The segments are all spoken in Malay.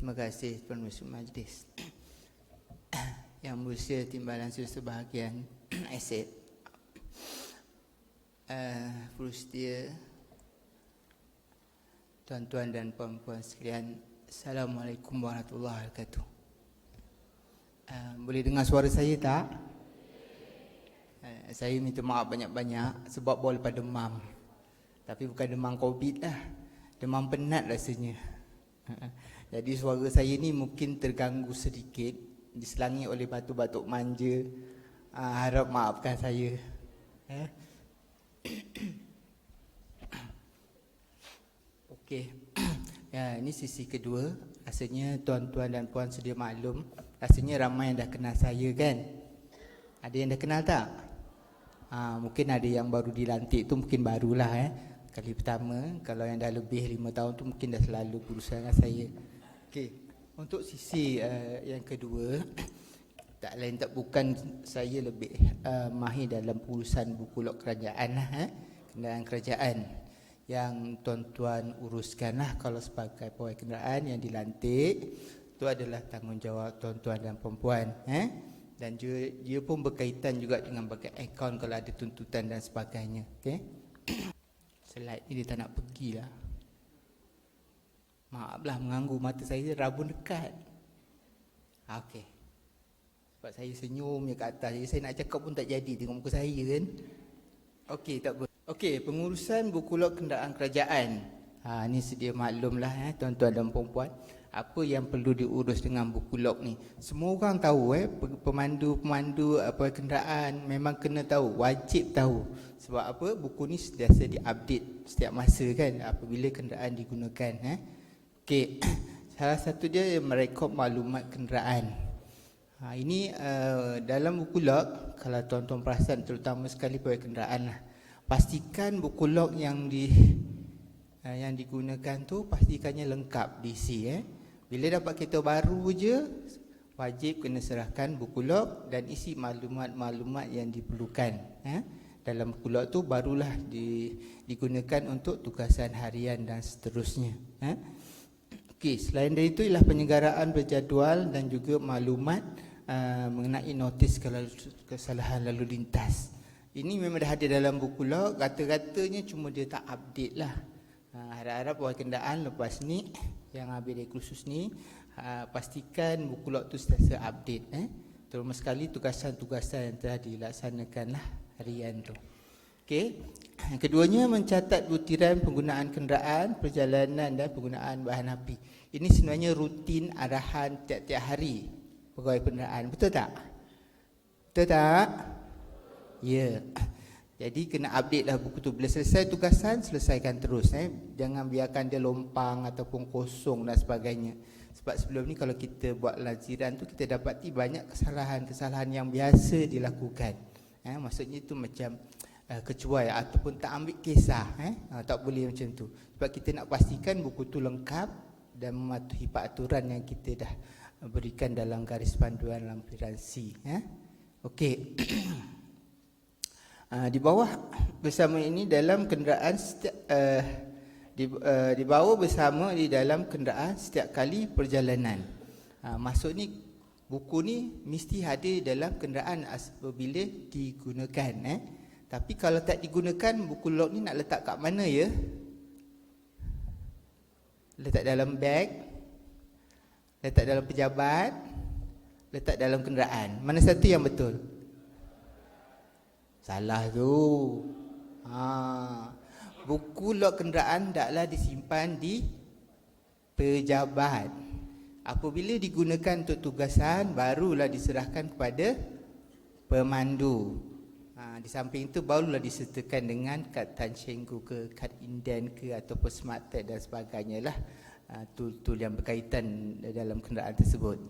Terima kasih Tuan Masuk Majlis. Yang berusia timbalan sebahagian aset. Frustia, tuan-tuan dan puan-puan sekalian, Assalamualaikum warahmatullahi wabarakatuh. Boleh dengar suara saya tak? Saya minta maaf banyak-banyak sebab bawa lepas demam. Tapi bukan demam COVID lah, demam penat rasanya. Jadi suara saya ni mungkin terganggu sedikit, diselangi oleh batuk-batuk manja. Harap maafkan saya. Okey. Ya, ini sisi kedua. Rasanya tuan-tuan dan puan sedia maklum, rasanya ramai yang dah kenal saya kan? Ada yang dah kenal tak? Mungkin ada yang baru dilantik tu, mungkin barulah kali pertama. Kalau yang dah lebih 5 tahun tu mungkin dah selalu berusaha dengan saya. Okey. Untuk sisi yang kedua, tak lain tak bukan saya lebih mahir dalam urusan buku log kerajaan kenderaan kerajaan yang tuan-tuan uruskan lah. Kalau sebagai pegawai kenderaan yang dilantik, itu adalah tanggungjawab tuan-tuan dan perempuan. Dan dia pun berkaitan juga dengan bagai akaun kalau ada tuntutan dan sebagainya. Okay? Slide ni dia tak nak pergi lah. Maaflah mengganggu, mata saya rabun dekat. Okey. Sebab saya senyum je kat atas, saya nak cakap pun tak jadi, tengok muka saya kan. Okey, tak apa. Okey, pengurusan buku log kenderaan kerajaan. Ni sedia maklum lah tuan-tuan dan perempuan, apa yang perlu diurus dengan buku log ni. Semua orang tahu pemandu kenderaan memang kena tahu, wajib tahu. Sebab apa? Buku ni sentiasa diupdate setiap masa kan, apabila kenderaan digunakan. Okey, salah satu dia merekod maklumat kenderaan. Ini dalam buku log, kalau tuan-tuan perasan, terutama sekali pegawai kenderaan lah, pastikan buku log yang digunakan tu pastikannya lengkap diisi. Bila dapat kereta baru je, wajib kena serahkan buku log dan isi maklumat-maklumat yang diperlukan. Dalam buku log tu barulah digunakan untuk tugasan harian dan seterusnya. Okey, selain dari itu ialah penyelenggaraan berjadual dan juga maklumat mengenai notis kesalahan lalu lintas. Ini memang dah ada dalam buku log, kata-katanya cuma dia tak update lah. Harap-harap pegawai kenderaan lepas ni, yang ambil kursus ni, pastikan buku log tu sentiasa update. Terutama sekali tugasan-tugasan yang telah dilaksanakan lah harian tu. Okey. Keduanya mencatat butiran penggunaan kenderaan, perjalanan dan penggunaan bahan api. Ini sebenarnya rutin arahan tiap-tiap hari pegawai kenderaan. Betul tak? Betul tak? Ya. Jadi kena update lah buku tu. Bila selesai tugasan, selesaikan terus. Jangan biarkan dia lompang ataupun kosong dan sebagainya. Sebab sebelum ni kalau kita buat laziran tu, kita dapati banyak kesalahan-kesalahan yang biasa dilakukan. Maksudnya itu macam kecuai ataupun tak ambil kisah. Tak boleh macam tu. Sebab kita nak pastikan buku tu lengkap dan mematuhi peraturan yang kita dah berikan dalam garis panduan lampiran C. Okey. Di bawah bersama ini dalam kenderaan dibawa bersama di dalam kenderaan setiap kali perjalanan. Maksud ni buku ni mesti ada dalam kenderaan apabila digunakan. Tapi kalau tak digunakan, buku log ni nak letak kat mana ya? Letak dalam beg, letak dalam pejabat, letak dalam kenderaan. Mana satu yang betul? Salah tu. Buku log kenderaan taklah disimpan di pejabat. Apabila digunakan untuk tugasan, barulah diserahkan kepada pemandu. Di samping itu barulah disertakan dengan kad Tanshengu ke, kad inden ke ataupun smart tag dan sebagainya lah. Tool-tool yang berkaitan dalam kenderaan tersebut.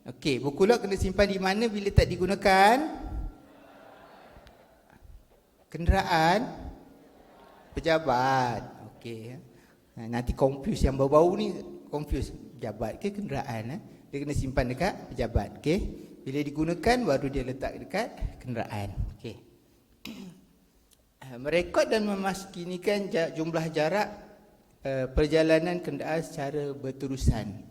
Okey, buku log kena simpan di mana bila tak digunakan? Kenderaan pejabat. Okey. Nanti confuse yang bau-bau ni, confuse pejabat ke kenderaan. Dia kena simpan dekat pejabat. Okey. Bila digunakan baru dia letak dekat kenderaan. Okey. Merekod dan memaskinikan jumlah jarak perjalanan kenderaan secara berterusan.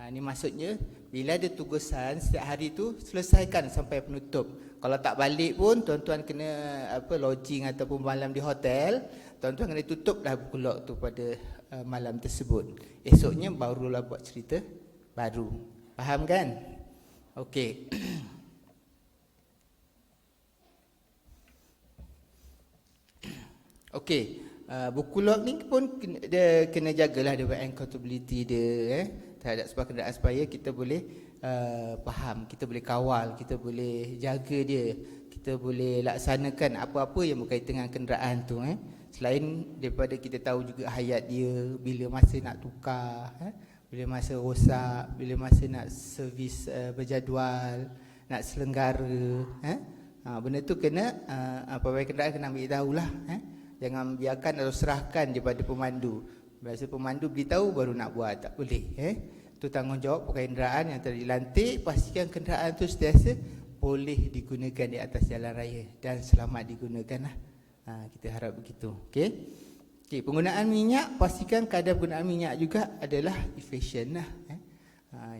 Ini maksudnya bila ada tugasan setiap hari tu selesaikan sampai penutup. Kalau tak balik pun tuan-tuan kena lodging ataupun malam di hotel, tuan-tuan kena tutup dah buku log tu pada malam tersebut. Esoknya barulah buat cerita baru. Faham kan? Okey. Okey, buku log ni pun dia kena jagalah dia buat accountability dia terhadap sebuah kenderaan supaya kita boleh faham, kita boleh kawal, kita boleh jaga dia, kita boleh laksanakan apa-apa yang berkaitan dengan kenderaan tu Selain daripada kita tahu juga hayat dia, bila masa nak tukar, bila masa rosak, bila masa nak servis berjadual, nak selenggara, benda tu kena pegawai kenderaan kena ambil tahulah. Jangan biarkan atau serahkan daripada pemandu. Biasa pemandu beritahu baru nak buat, tak boleh. Itu tanggungjawab pegawai kenderaan yang telah dilantik. Pastikan kenderaan itu sentiasa boleh digunakan di atas jalan raya dan selamat digunakan lah. Kita harap begitu. Okey, penggunaan minyak, pastikan kadar penggunaan minyak juga adalah efisien lah.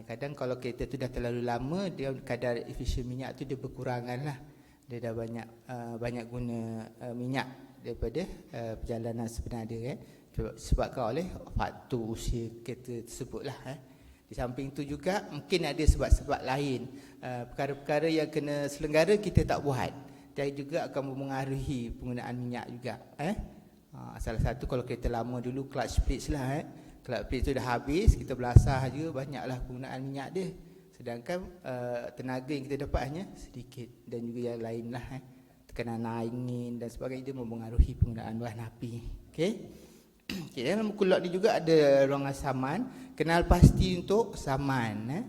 Kadang kalau kereta tu dah terlalu lama, dia kadar efisien minyak tu dia berkurangan lah. Dia dah banyak guna minyak daripada perjalanan sebenar dia disebabkan oleh faktor usia kereta tersebut lah. Di samping tu juga mungkin ada sebab-sebab lain, perkara-perkara yang kena selenggara kita tak buat, dan juga akan mempengaruhi penggunaan minyak juga. Salah satu kalau kereta lama dulu clutch plates lah, clutch plates tu dah habis, kita belasah je, banyaklah penggunaan minyak dia, sedangkan tenaga yang kita dapat hanya sedikit, dan juga yang lain lah, tekanan angin dan sebagainya, dia mempengaruhi penggunaan bahan api. Okey. Dalam buku log ni juga ada ruangan saman. Kenal pasti untuk saman.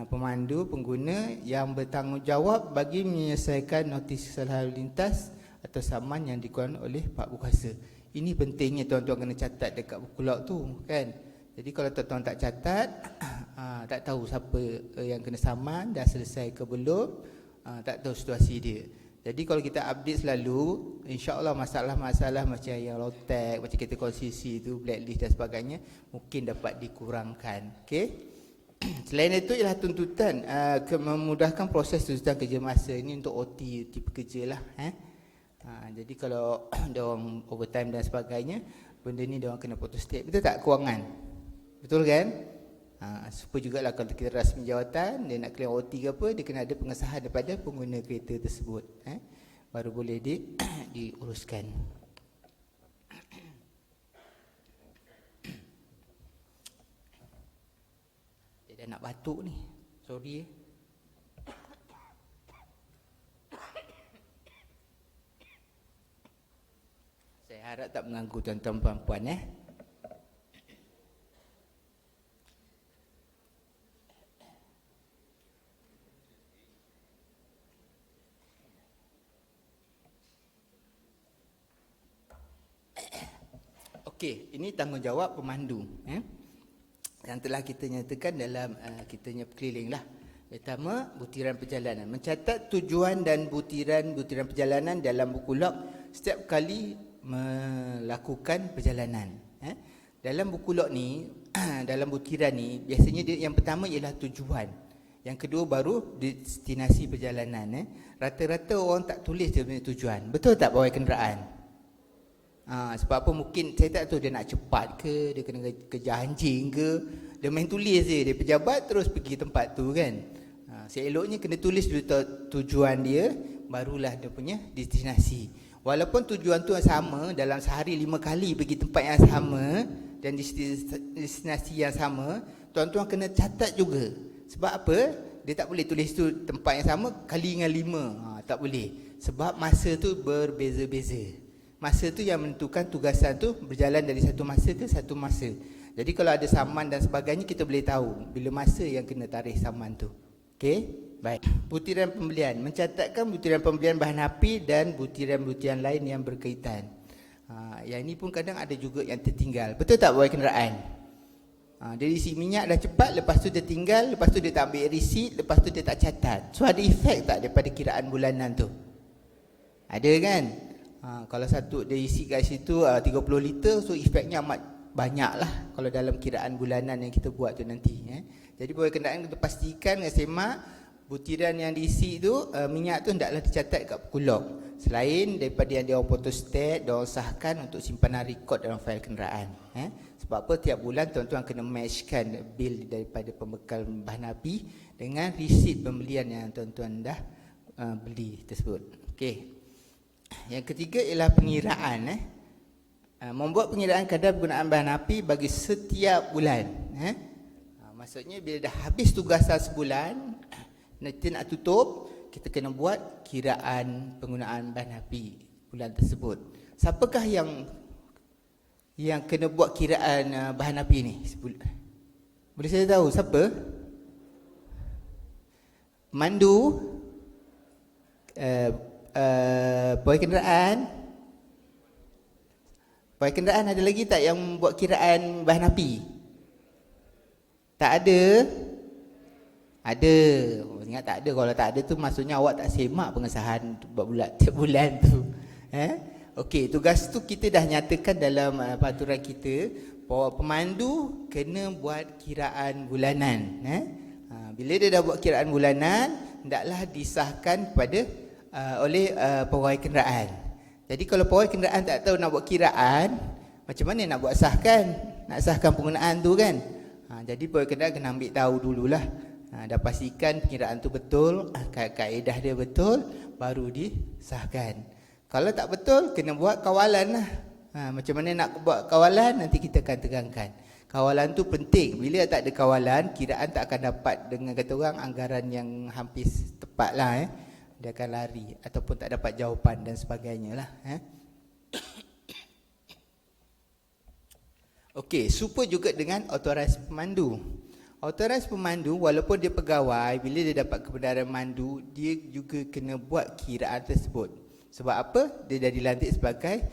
Pemandu, pengguna yang bertanggungjawab bagi menyelesaikan notis lalu lintas atau saman yang dikeluarkan oleh Pak Berkuasa. Ini pentingnya tuan-tuan kena catat dekat buku log tu, kan. Jadi kalau tuan-tuan tak catat, tak tahu siapa yang kena saman, dah selesai ke belum, tak tahu situasi dia. Jadi kalau kita update selalu, insya-Allah masalah-masalah macam yang low tech, macam kereta konsesi tu, blacklist dan sebagainya mungkin dapat dikurangkan. Okey. Selain itu ialah tuntutan memudahkan proses tuntutan kerja masa ini untuk OT pekerja lah. Jadi kalau dia orang overtime dan sebagainya, benda ni dia orang kena potong step. Betul tak kewangan? Betul kan? Supaya jugalah kalau kita rasmi jawatan, dia nak claim OT ke apa, dia kena ada pengesahan daripada pengguna kereta tersebut, baru boleh diuruskan. Dia dah nak batuk ni, sorry. Saya harap tak mengganggu tuan-tuan puan-puan. Okey, ini tanggungjawab pemandu yang telah kita nyatakan dalam kita punya keliling lah. Pertama, butiran perjalanan. Mencatat tujuan dan butiran perjalanan dalam buku log setiap kali melakukan perjalanan. Dalam buku log ni, dalam butiran ni, biasanya dia, yang pertama ialah tujuan. Yang kedua baru destinasi perjalanan. Rata-rata orang tak tulis dia punya tujuan. Betul tak bawai kenderaan? Sebab apa, mungkin saya tak tahu dia nak cepat ke, dia kena kejar anjing ke, dia main tulis je, dia pejabat terus pergi tempat tu kan. Seeloknya kena tulis dulu tujuan dia, barulah dia punya destinasi. Walaupun tujuan tu sama, dalam sehari 5 kali pergi tempat yang sama dan destinasi yang sama, tuan-tuan kena catat juga. Sebab apa? Dia tak boleh tulis tu tempat yang sama kali dengan 5, tak boleh. Sebab masa tu berbeza-beza. Masa tu yang menentukan tugasan tu berjalan dari satu masa ke satu masa. Jadi kalau ada saman dan sebagainya, kita boleh tahu bila masa yang kena tarikh saman tu. Okey? Baik. Butiran pembelian. Mencatatkan butiran pembelian bahan api dan butiran-butiran lain yang berkaitan. Yang ini pun kadang ada juga yang tertinggal. Betul tak bawai kenderaan? Dia isi minyak dah cepat, lepas tu dia tinggal, lepas tu dia tak ambil receipt, lepas tu dia tak catat. So ada efek tak daripada kiraan bulanan tu? Ada kan? Kalau satu dia isi kat situ 30 liter, so efeknya amat banyak lah kalau dalam kiraan bulanan yang kita buat tu nanti. Jadi pegawai kenderaan kita pastikan dengan semak butiran yang diisi tu, minyak tu hendaklah dicatat kat pekulok. Selain daripada yang dia orang photostat, dia orang sahkan untuk simpanan rekod dalam fail kenderaan. Sebab apa, tiap bulan tuan-tuan kena matchkan bil daripada pembekal bahan api dengan resit pembelian yang tuan-tuan dah beli tersebut. Okey. Yang ketiga ialah pengiraan. Membuat pengiraan kadar penggunaan bahan api bagi setiap bulan. Maksudnya bila dah habis tugasan sebulan, nanti nak tutup, kita kena buat kiraan penggunaan bahan api bulan tersebut. Siapakah yang kena buat kiraan bahan api ni? Boleh saya tahu siapa? Mandu, pegawai kenderaan. Pegawai kenderaan ada lagi tak yang buat kiraan bahan api? Tak ada? Ada. Ingat tak ada. Kalau tak ada tu maksudnya awak tak semak pengesahan tiap bulan tu. Okey, tugas tu kita dah nyatakan dalam peraturan kita bahawa pemandu kena buat kiraan bulanan. Bila dia dah buat kiraan bulanan, hendaklah disahkan oleh pegawai kenderaan. Jadi kalau pegawai kenderaan tak tahu nak buat kiraan, macam mana nak buat sahkan? Nak sahkan penggunaan tu kan? Jadi pegawai kenderaan kena ambil tahu dululah. Dah pastikan pengiraan tu betul, kaedah dia betul, baru disahkan. Kalau tak betul, kena buat kawalan lah. Macam mana nak buat kawalan, nanti kita akan terangkan. Kawalan tu penting. Bila tak ada kawalan, kiraan tak akan dapat dengan kata orang anggaran yang hampir tepat lah. Dia akan lari ataupun tak dapat jawapan dan sebagainya lah. Okey, serupa juga dengan authorized pemandu. Authorized pemandu walaupun dia pegawai, bila dia dapat kebenaran mandu, dia juga kena buat kiraan tersebut. Sebab apa? Dia dah dilantik sebagai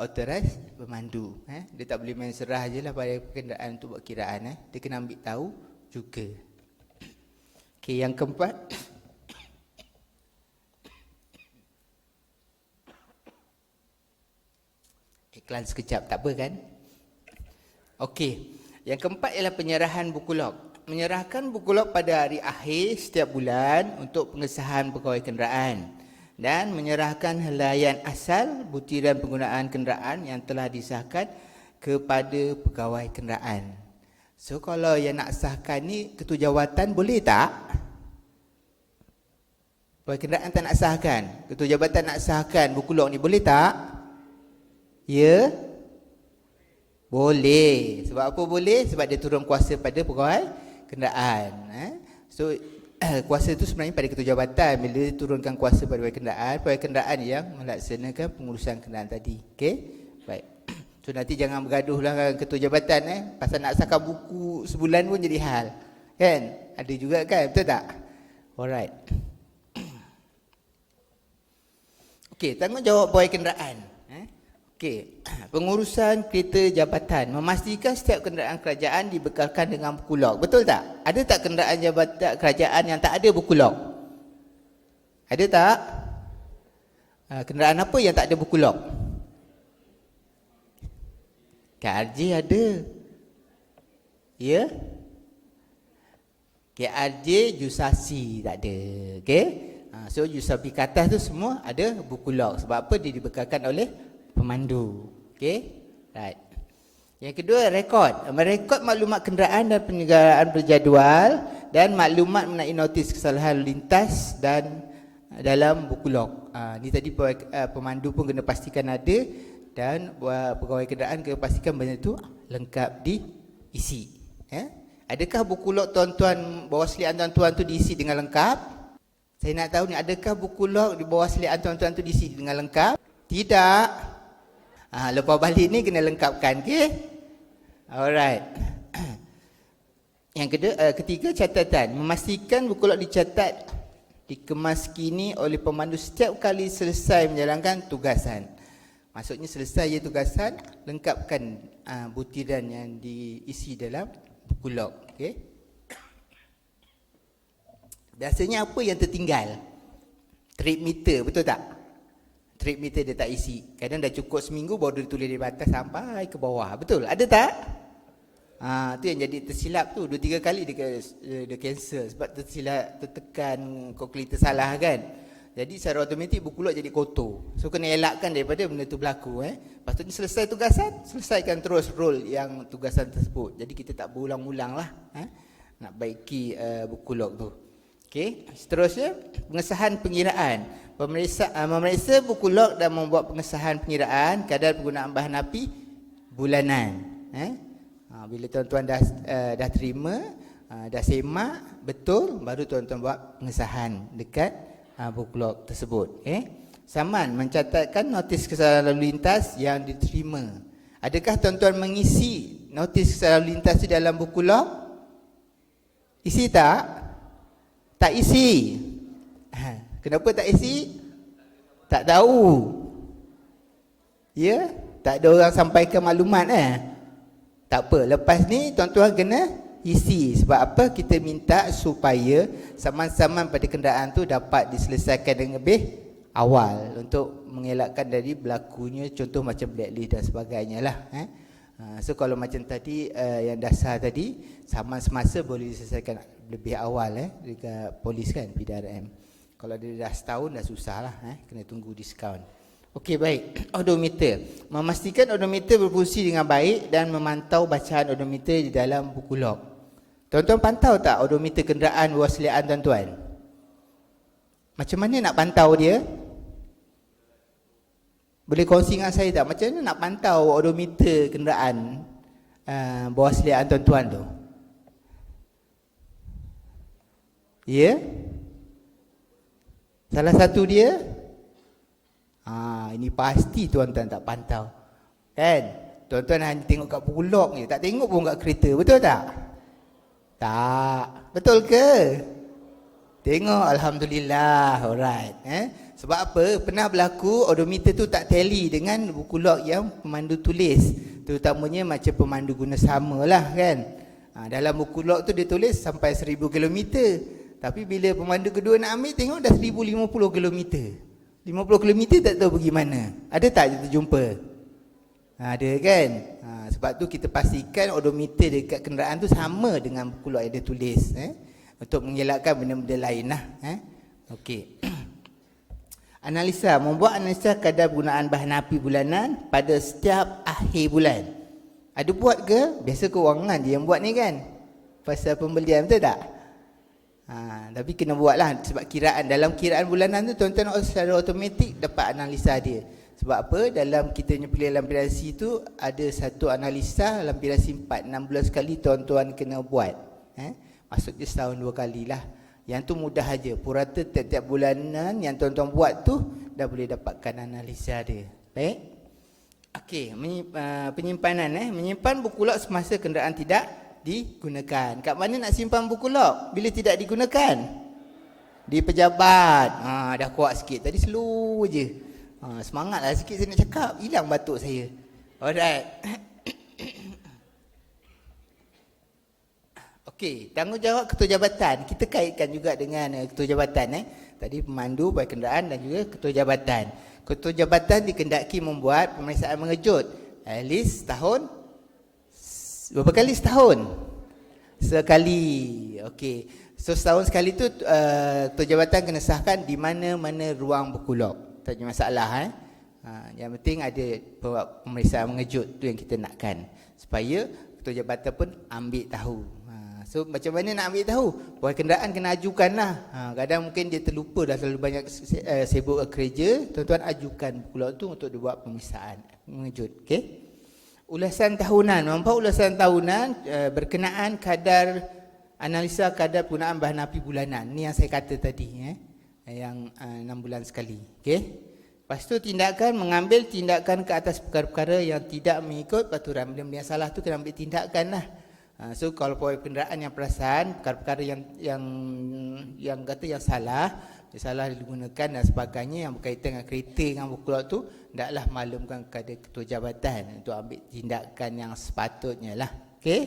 authorized pemandu. Dia tak boleh main serah je lah pada kenderaan untuk buat kiraan. Dia kena ambil tahu juga. Okey, yang keempat. Iklan sekejap, tak apa kan? Okey. Yang keempat ialah penyerahan buku log. Menyerahkan buku log pada hari akhir setiap bulan untuk pengesahan pegawai kenderaan. Dan menyerahkan helaian asal butiran penggunaan kenderaan yang telah disahkan kepada pegawai kenderaan. So kalau yang nak sahkan ni ketua jawatan boleh tak? Pegawai kenderaan tak nak sahkan, ketua jabatan nak sahkan buku log ni boleh tak? Ya? Boleh. Sebab apa boleh? Sebab dia turun kuasa pada pegawai kenderaan. So kuasa itu sebenarnya pada ketua jabatan. Bila dia turunkan kuasa pada pegawai kenderaan yang melaksanakan pengurusan kenderaan tadi. Okey? Baik. So nanti jangan bergaduhlah dengan ketua jabatan pasal nak sahkan buku sebulan pun jadi hal. Kan? Ada juga kan? Betul tak? Alright. Okey, tanggungjawab pegawai kenderaan. Okey, pengurusan kereta jabatan, memastikan setiap kenderaan kerajaan dibekalkan dengan buku log. Betul tak? Ada tak kenderaan jabatan kerajaan yang tak ada buku log? Ada tak? Kenderaan apa yang tak ada buku log? KRJ ada. Ya? KRJ Jusasi tak ada. Okey? So Jusapi ke atas tu semua ada buku log. Sebab apa? Dia dibekalkan oleh pemandu. Okey? Right. Yang kedua, rekod. Merekod maklumat kenderaan dan penyelenggaraan berjadual dan maklumat mengenai notis kesalahan lintas dan dalam buku log. Ni tadi pemandu pun kena pastikan ada dan pegawai kenderaan kena pastikan benda tu lengkap diisi. Adakah buku log tuan-tuan, bawaslian tuan-tuan tu diisi dengan lengkap? Saya nak tahu ni, adakah buku log di bawaslian tuan-tuan tu diisi dengan lengkap? Tidak. Lepas balik ni kena lengkapkan, okey? Alright. Yang ketiga, catatan. Memastikan buku log dicatat, dikemas kini oleh pemandu setiap kali selesai menjalankan tugasan. Maksudnya selesai je tugasan, lengkapkan butiran yang diisi dalam buku log, okey? Biasanya apa yang tertinggal? Trip meter, betul tak? trip meter dia tak isi. Kadang dah cukup seminggu baru dia tulis dari atas sampai ke bawah. Betul? Ada tak? Tu yang jadi tersilap tu. 2-3 kali dia cancel sebab tertekan kalkulator salah kan. Jadi secara automatik buku log jadi kotor. So kena elakkan daripada benda tu berlaku. Lepas tu selesai tugasan, selesaikan terus role yang tugasan tersebut. Jadi kita tak berulang-ulang lah nak baiki buku log tu. Okey, seterusnya pengesahan pengiraan. Memeriksa buku log dan membuat pengesahan pengiraan kadar penggunaan bahan api bulanan. Bila tuan-tuan dah terima, dah semak betul, baru tuan-tuan buat pengesahan dekat buku log tersebut. Saman mencatatkan notis kesalahan lalu lintas yang diterima. Adakah tuan-tuan mengisi notis kesalahan lalu lintas itu dalam buku log? Isi tak? Tak isi. Kenapa tak isi? Tak tahu. Ya, tak ada orang sampaikan maklumat Tak apa, lepas ni tuan-tuan kena isi. Sebab apa? Kita minta supaya saman-saman pada kenderaan tu dapat diselesaikan dengan lebih awal untuk mengelakkan dari berlakunya contoh macam blacklist dan sebagainya lah. So kalau macam tadi yang dasar tadi, saman semasa boleh diselesaikan lebih awal dekat polis kan, PDRM. Kalau dia dah setahun dah susah lah, kena tunggu diskaun. Okey, baik. Odometer. Memastikan odometer berfungsi dengan baik dan memantau bacaan odometer di dalam buku log. Tuan-tuan pantau tak odometer kenderaan wasliaan tuan-tuan? Macam mana nak pantau dia? Boleh kongsi dengan saya tak? Macam mana nak pantau odometer kenderaan wasliaan tuan-tuan tu? Ya? Salah satu dia? Ini pasti tuan-tuan tak pantau. Kan? Tuan-tuan hanya tengok kat buku log je, tak tengok pun kat kereta, betul tak? Tak. Betul ke? Tengok, alhamdulillah. Alright. Sebab apa? Pernah berlaku odometer tu tak tally dengan buku log yang pemandu tulis. Terutamanya macam pemandu guna sama lah kan. Dalam buku log tu dia tulis sampai 1000 km. Tapi bila pemandu kedua nak ambil, tengok dah 1050 km. 50 km tak tahu pergi mana. Ada tak kita jumpa? Ada kan? Sebab tu kita pastikan odometer dekat kenderaan tu sama dengan buku log yang dia tulis. Untuk mengelakkan benda-benda lain lah. Okey. Analisa. Membuat analisa kadar penggunaan bahan api bulanan pada setiap akhir bulan. Ada buat ke? Biasa kewangan je yang buat ni kan? Pasal pembelian, betul tak? Tapi kena buat lah. Sebab dalam kiraan bulanan tu tuan-tuan secara automatik dapat analisa dia. Sebab apa? Dalam kita punya pilihan lampirasi tu ada satu analisa lampirasi 4. 6 bulan sekali tuan-tuan kena buat. Maksudnya setahun 2 kali lah. Yang tu mudah aja. Purata tiap-tiap bulanan yang tuan-tuan buat tu dah boleh dapatkan analisa dia. Baik. Okey, penyimpanan menyimpan buku log semasa kenderaan tidak digunakan. Kat mana nak simpan buku log bila tidak digunakan? Di pejabat. Dah kuat sikit. Tadi slow je. Semangatlah sikit saya nak cakap. Hilang batuk saya. Alright. Okey, tanggungjawab ketua jabatan. Kita kaitkan juga dengan ketua jabatan. Tadi pemandu baik kenderaan dan juga ketua jabatan. Ketua jabatan dikendaki membuat pemeriksaan mengejut. At least setahun. Berapa kali setahun? Sekali. Okey. So setahun sekali tu ketua jabatan kena sahkan di mana-mana ruang buku log. Tak ada masalah. Yang penting ada pemeriksaan mengejut tu yang kita nakkan. Supaya ketua jabatan pun ambil tahu. So macam mana nak ambil tahu? Buat kenderaan kena ajukan lah. Kadang mungkin dia terlupa dah terlalu banyak sibuk kerja. Tuan-tuan ajukan buku log tu untuk dibuat pemeriksaan mengejut. Okey. Ulasan tahunan. Membuat ulasan tahunan berkenaan kadar analisa kadar penggunaan bahan api bulanan. Ni yang saya kata tadi. Yang 6 bulan sekali. Okey. Lepas tu tindakan, mengambil tindakan ke atas perkara-perkara yang tidak mengikut peraturan. Benda-benda yang salah tu kena ambil tindakan lah. So kalau pawai kenderaan yang perasan, perkara-perkara yang kata yang salah digunakan dan sebagainya yang berkaitan dengan kereta dengan buku log tu, hendaklah maklumkan kepada ketua jabatan untuk ambil tindakan yang sepatutnya lah. Okey?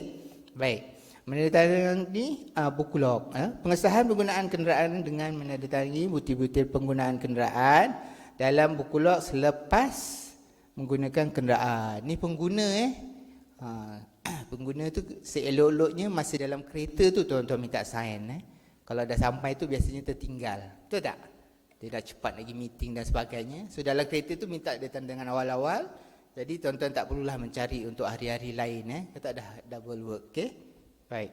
Baik. Menandatangani buku log. Pengesahan penggunaan kenderaan dengan menandatangani bukti-bukti penggunaan kenderaan dalam buku log selepas menggunakan kenderaan. Ni pengguna pengguna tu seelok-eloknya masa dalam kereta tu tuan-tuan minta sign. Kalau dah sampai tu biasanya tertinggal. Betul tak? Dia dah cepat lagi meeting dan sebagainya. So dalam kereta tu minta dia tanda tangan awal-awal. Jadi tuan-tuan tak perlulah mencari untuk hari-hari lain. Kata dah double work. Okay? Baik.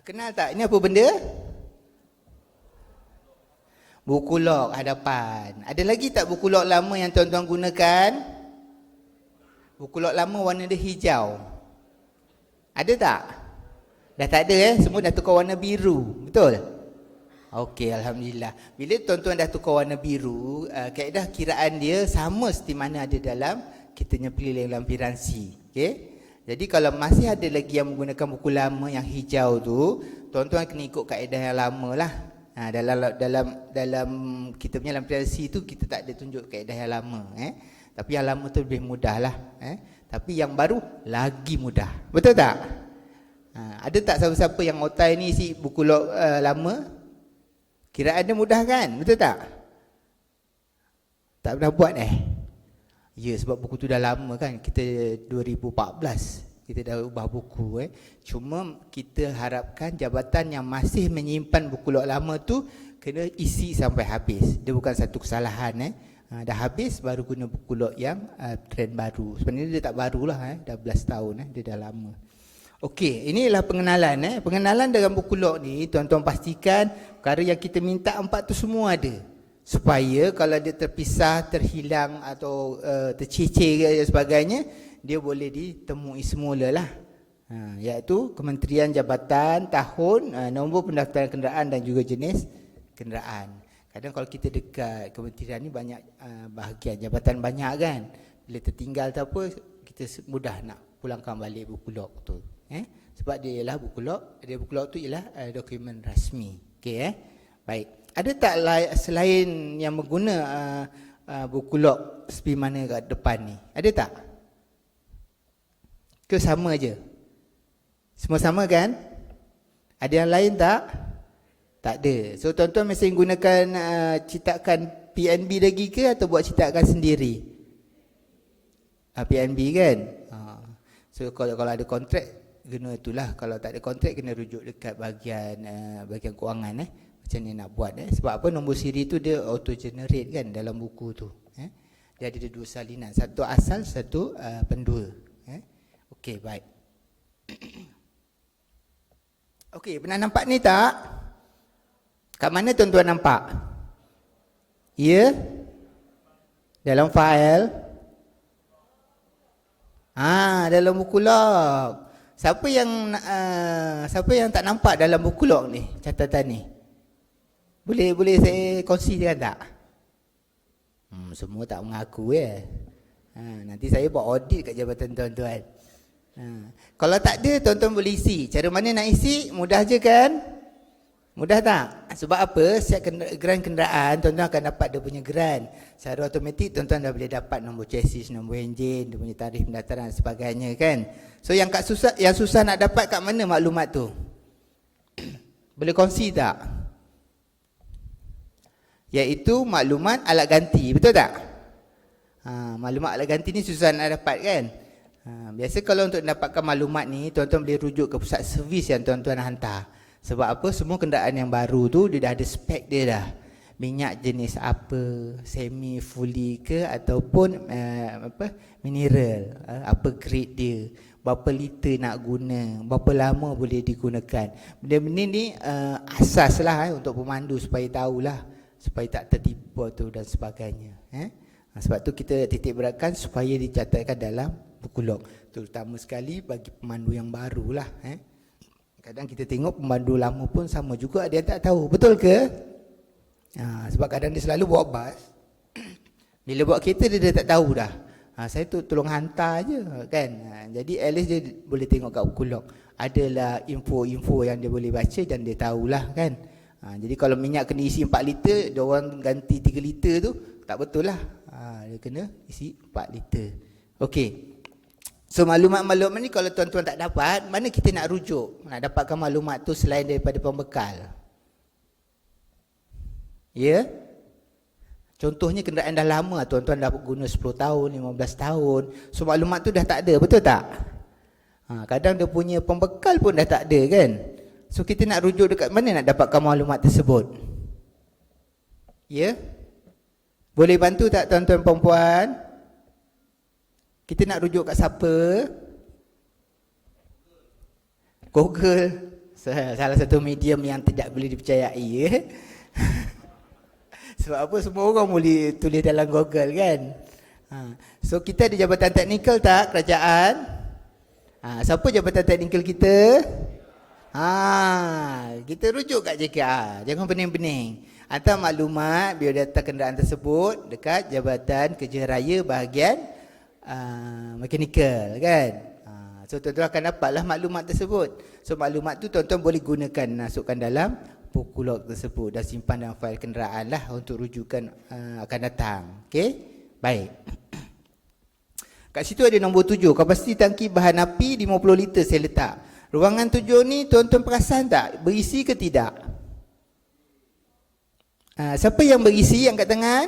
Kenal tak? Ini apa benda? Buku log hadapan. Ada lagi tak buku log lama yang tuan-tuan gunakan? Buku log lama warna dia hijau. Ada tak? Dah tak ada semua dah tukar warna biru. Betul? Okey, alhamdulillah. Bila tuan-tuan dah tukar warna biru, kaedah kiraan dia sama seperti mana ada dalam kita punya pilihan lampiransi. Okey? Jadi kalau masih ada lagi yang menggunakan buku lama yang hijau tu, tuan-tuan kena ikut kaedah yang lama lah. Dalam kita punya lampiransi tu kita tak ada tunjuk kaedah yang lama. Tapi yang lama tu lebih mudah lah. Tapi yang baru lagi mudah. Betul tak? Ada tak siapa-siapa yang otai ni isi buku log lama? Kiraan dia mudah kan? Betul tak? Tak pernah buat Ya, sebab buku tu dah lama kan. Kita 2014 kita dah ubah buku. Cuma kita harapkan jabatan yang masih menyimpan buku log lama tu kena isi sampai habis. Dia bukan satu kesalahan. Dah habis baru guna buku log yang trend baru. Sebenarnya dia tak barulah, dah 11 tahun, dia dah lama. Okey, inilah pengenalan. Pengenalan dalam buku log ni, tuan-tuan pastikan perkara yang kita minta 4 tu semua ada. Supaya kalau dia terpisah, terhilang atau tercicir dan sebagainya, dia boleh ditemui semula lah. Iaitu Kementerian Jabatan, tahun, nombor pendaftaran kenderaan dan juga jenis kenderaan. Kadang kalau kita dekat kementerian ni banyak bahagian jabatan banyak kan. Bila tertinggal atau apa, kita mudah nak pulangkan balik buku log tu. Sebab dia ialah buku log, buku log tu ialah dokumen rasmi. Okey Baik. Ada tak selain yang mengguna buku log seperti mana kat depan ni? Ada tak? Ke sama je? Semua sama kan? Ada yang lain tak? Tak ada. So tuan-tuan mesti gunakan cetakan PNB lagi ke atau buat cetakan sendiri? PNB kan? So kalau ada kontrak kena itulah. Kalau tak ada kontrak kena rujuk dekat bahagian kewangan macam ni nak buat sebab apa, nombor siri tu dia auto generate kan dalam buku tu. Dia ada 2 salinan, satu asal, satu pendua. Okey, baik. Okey, pernah nampak ni tak? Kat mana tuan-tuan nampak? Ya? Dalam fail? Dalam buku log. Siapa yang tak nampak dalam buku log ni, catatan ni? Boleh saya kongsikan tak? Semua tak mengaku nanti saya buat audit kat jabatan tuan-tuan. Kalau tak ada, tuan-tuan boleh isi. Cara mana nak isi? Mudah je kan? Mudah tak? Sebab apa? Setiap geran kenderaan, tuan-tuan akan dapat dia punya geran. Secara automatik, tuan-tuan dah boleh dapat nombor chassis, nombor enjin, dia punya tarikh pendaftaran dan sebagainya kan? So yang susah nak dapat kat mana maklumat tu? Boleh kongsi tak? Iaitu maklumat alat ganti, betul tak? Maklumat alat ganti ni susah nak dapat kan? Biasa kalau untuk dapatkan maklumat ni, tuan-tuan boleh rujuk ke pusat servis yang tuan-tuan hantar. Sebab apa? Semua kenderaan yang baru tu dia dah ada spek dia dah. Minyak jenis apa, semi fully ke ataupun mineral, apa grade dia, berapa liter nak guna, berapa lama boleh digunakan. Benda-benda ni asas lah untuk pemandu supaya tahulah, supaya tak tertipu tu dan sebagainya. Sebab tu kita titik beratkan supaya dicatatkan dalam buku log, terutama sekali bagi pemandu yang barulah. Kadang kita tengok pemandu lama pun sama juga, dia tak tahu, betul ke? Sebab kadang dia selalu bawa bas, bila bawa kereta dia tak tahu dah. Saya tu tolong hantar je kan. Jadi at least dia boleh tengok kat buku log, adalah info-info yang dia boleh baca dan dia tahulah kan. Jadi kalau minyak kena isi 4 liter, dia orang ganti 3 liter tu, tak betul lah. Dia kena isi 4 liter. Okey. So maklumat-maklumat ni kalau tuan-tuan tak dapat, mana kita nak rujuk? Nak dapatkan maklumat tu selain daripada pembekal? Ya? Contohnya kenderaan dah lama, tuan-tuan dah guna 10 tahun, 15 tahun. So maklumat tu dah tak ada, betul tak? Kadang dia punya pembekal pun dah tak ada kan. So kita nak rujuk dekat mana nak dapatkan maklumat tersebut? Ya? Boleh bantu tak tuan-tuan perempuan? Kita nak rujuk kat siapa? Google. Salah satu medium yang tidak boleh dipercayai ya. Sebab apa, semua orang boleh tulis dalam Google kan. So kita ada jabatan teknikal tak kerajaan? Siapa jabatan teknikal kita? Kita rujuk kat JKR. Jangan pening-pening. Hantar maklumat biodata kenderaan tersebut dekat Jabatan Kerja Raya bahagian mekanikal kan. So tuan-tuan akan dapatlah maklumat tersebut. So maklumat tu tuan-tuan boleh gunakan, masukkan dalam buku log tersebut dan simpan dalam fail kenderaan lah untuk rujukan akan datang. Okey? Baik. Kat situ ada nombor 7, kapasiti tangki bahan api 50 liter saya letak. Ruangan 7 ni tuan-tuan perasan tak berisi ke tidak? Siapa yang berisi, angkat tangan?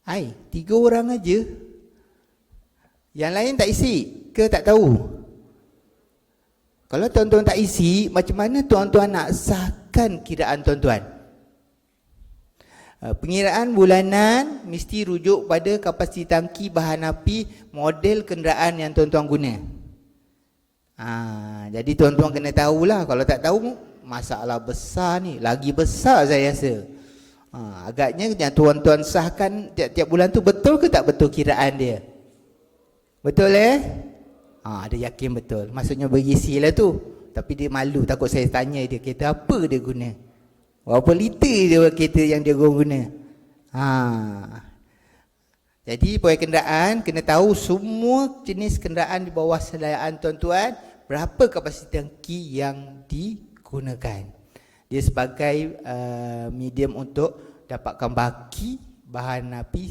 3 orang aja. Yang lain tak isi ke tak tahu? Kalau tuan-tuan tak isi, macam mana tuan-tuan nak sahkan kiraan tuan-tuan? Pengiraan bulanan mesti rujuk pada kapasiti tangki bahan api model kenderaan yang tuan-tuan guna. Jadi tuan-tuan kena tahulah. Kalau tak tahu, masalah besar ni. Lagi besar saya rasa. Agaknya yang tuan-tuan sahkan tiap-tiap bulan tu betul ke tak betul kiraan dia? Betul ada yakin betul. Maksudnya berisi lah tu. Tapi dia malu, takut saya tanya dia kereta apa dia guna. Berapa liter dia kereta yang dia guna. Jadi pegawai kenderaan kena tahu semua jenis kenderaan di bawah selayan tuan-tuan, berapa kapasiti tangki yang digunakan. Dia sebagai medium untuk dapatkan baki bahan api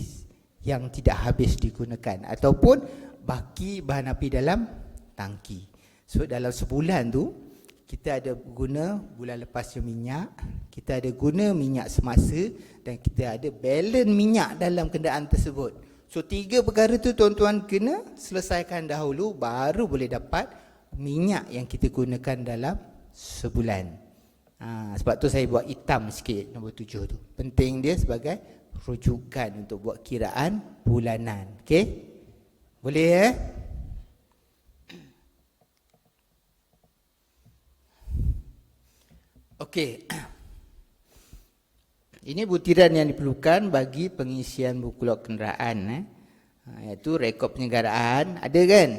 yang tidak habis digunakan ataupun baki bahan api dalam tangki. So dalam sebulan tu kita ada guna bulan lepas minyak, kita ada guna minyak semasa dan kita ada balance minyak dalam kenderaan tersebut. So 3 perkara tu tuan-tuan kena selesaikan dahulu baru boleh dapat minyak yang kita gunakan dalam sebulan. Sebab tu saya buat hitam sikit nombor 7 tu. Penting dia sebagai rujukan untuk buat kiraan bulanan. Okey? Boleh Okey. Ini butiran yang diperlukan bagi pengisian buku log kenderaan iaitu rekod penyelenggaraan, ada kan?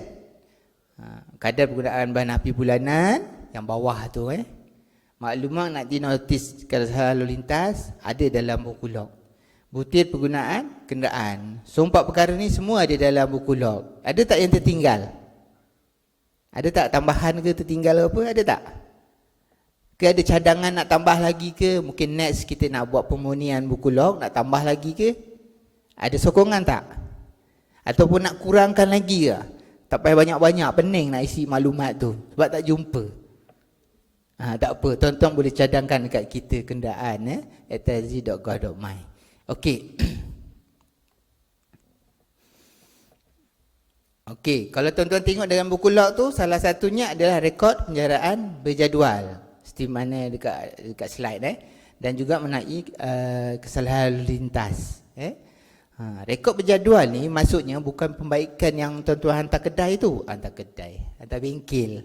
Kadar penggunaan bahan api bulanan yang bawah tu Maklumat nak dinotis kesalahan lalu lintas ada dalam buku log. Butir penggunaan kenderaan. So 4 perkara ni semua ada dalam buku log. Ada tak yang tertinggal? Ada tak tambahan ke tertinggal apa? Ada tak? Ke ada cadangan nak tambah lagi ke? Mungkin next kita nak buat pemurnian buku log, nak tambah lagi ke? Ada sokongan tak? Ataupun nak kurangkan lagi ke? Tak payah banyak-banyak, pening nak isi maklumat tu sebab tak jumpa. Tak apa, tuan-tuan boleh cadangkan dekat kita kenderaan @tz.gov.my. Okey. Okey, kalau tuan-tuan tengok dalam buku log tu, salah satunya adalah rekod penjaraan berjadual. Seperti mana dekat slide dan juga mengenai kesalahan lalu lintas. Rekod berjadual ni maksudnya bukan pembaikan yang tuan-tuan hantar kedai tu, hantar bengkel.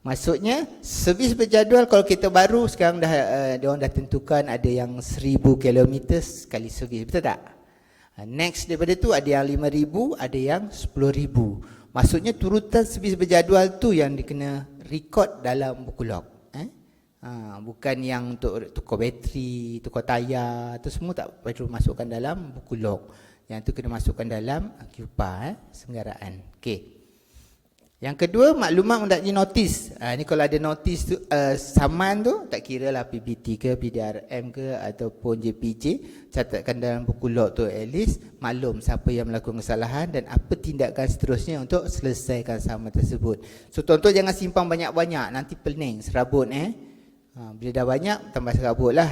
Maksudnya servis berjadual kalau kita baru sekarang dia orang dah tentukan ada yang 1000 km sekali servis, betul tak? Next daripada tu ada yang 5000, ada yang 10000. Maksudnya turutan servis berjadual tu yang dikena rekod dalam buku log. Bukan yang untuk tukar bateri, tukar tayar, tu semua tak perlu masukkan dalam buku log. Yang tu kena masukkan dalam QPA senggaraan. Okey. Yang kedua, maklumat mendakji notis. Ni kalau ada notis tu, saman tu, tak kira lah PBT ke, PDRM ke ataupun JPJ, catatkan dalam buku log tu at least maklum siapa yang melakukan kesalahan dan apa tindakan seterusnya untuk selesaikan saman tersebut. So tuan-tuan jangan simpan banyak-banyak, nanti pening, serabut Bila dah banyak, tambah serabut lah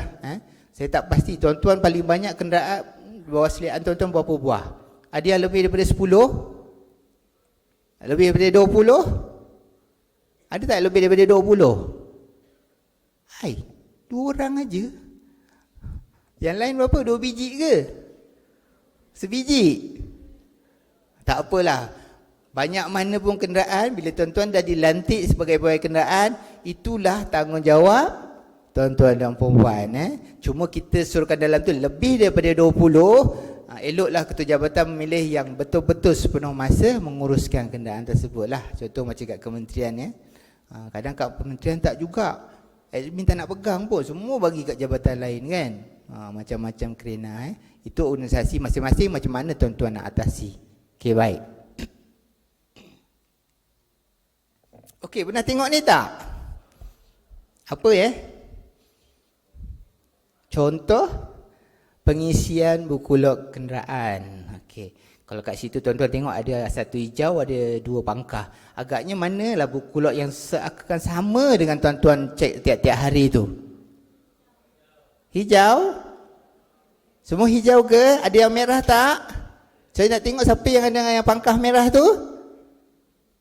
Saya tak pasti. Tuan-tuan paling banyak kenderaan bawah seliaan tuan-tuan berapa buah? Ada yang lebih daripada 10? Lebih daripada 20? Ada tak lebih daripada 20? Hai, 2 orang aja. Yang lain berapa? 2 biji ke? Sebiji? Tak apalah. Banyak mana pun kenderaan, bila tuan-tuan dah dilantik sebagai pegawai kenderaan, itulah tanggungjawab tuan-tuan dan perempuan. Cuma kita suruhkan dalam tu lebih daripada 20, eloklah ketua jabatan memilih yang betul-betul sepenuh masa menguruskan kenderaan tersebut lah. Contoh macam kat kementerian. Kadang kat kementerian tak juga. Admin tak nak pegang pun, semua bagi kat jabatan lain kan. Macam-macam kerana. Itu organisasi masing-masing macam mana tuan-tuan nak atasi. Okey, baik. Okey, pernah tengok ni tak? Apa contoh pengisian buku log kenderaan. Okey. Kalau kat situ tuan-tuan tengok ada satu hijau, ada 2 pangkah. Agaknya manalah buku log yang akan sama dengan tuan-tuan cek tiap-tiap hari tu? Hijau? Semua hijau ke? Ada yang merah tak? Saya nak tengok siapa yang ada yang pangkah merah tu.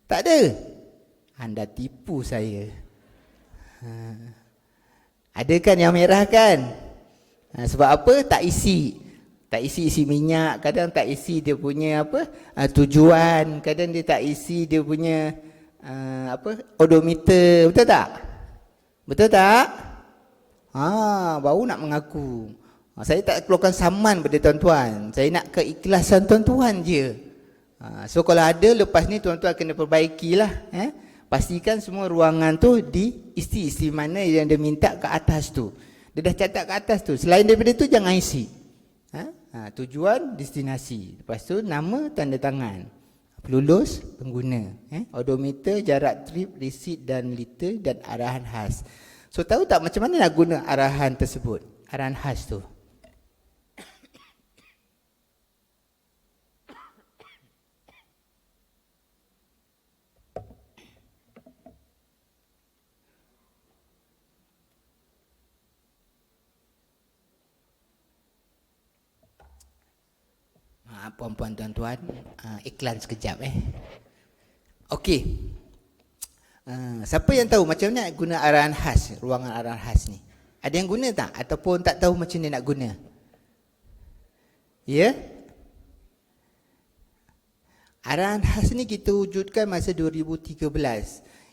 Tak ada? Anda tipu saya. Ada kan yang merah kan? Sebab apa? Tak isi. Tak isi minyak, kadang tak isi dia punya tujuan, kadang dia tak isi dia punya odometer, betul tak? Betul tak? Baru nak mengaku. Saya tak keluarkan saman pada tuan-tuan. Saya nak keikhlasan tuan-tuan je. So kalau ada lepas ni tuan-tuan kena perbaikilah. Pastikan semua ruangan tu diisi mana yang dia minta ke atas tu. Dia dah catat ke atas tu. Selain daripada tu jangan isi. Tujuan, destinasi. Lepas tu nama, tanda tangan. Pelulus, pengguna. Odometer, jarak trip, resit dan liter dan arahan khas. So tahu tak macam mana nak guna arahan tersebut? Arahan khas tu. Puan-puan tuan-tuan, iklan sekejap Okey. Siapa yang tahu macam mana nak guna arahan khas, ruangan arahan khas ni? Ada yang guna tak? Ataupun tak tahu macam mana nak guna? Ya? Arahan khas ni kita wujudkan masa 2013.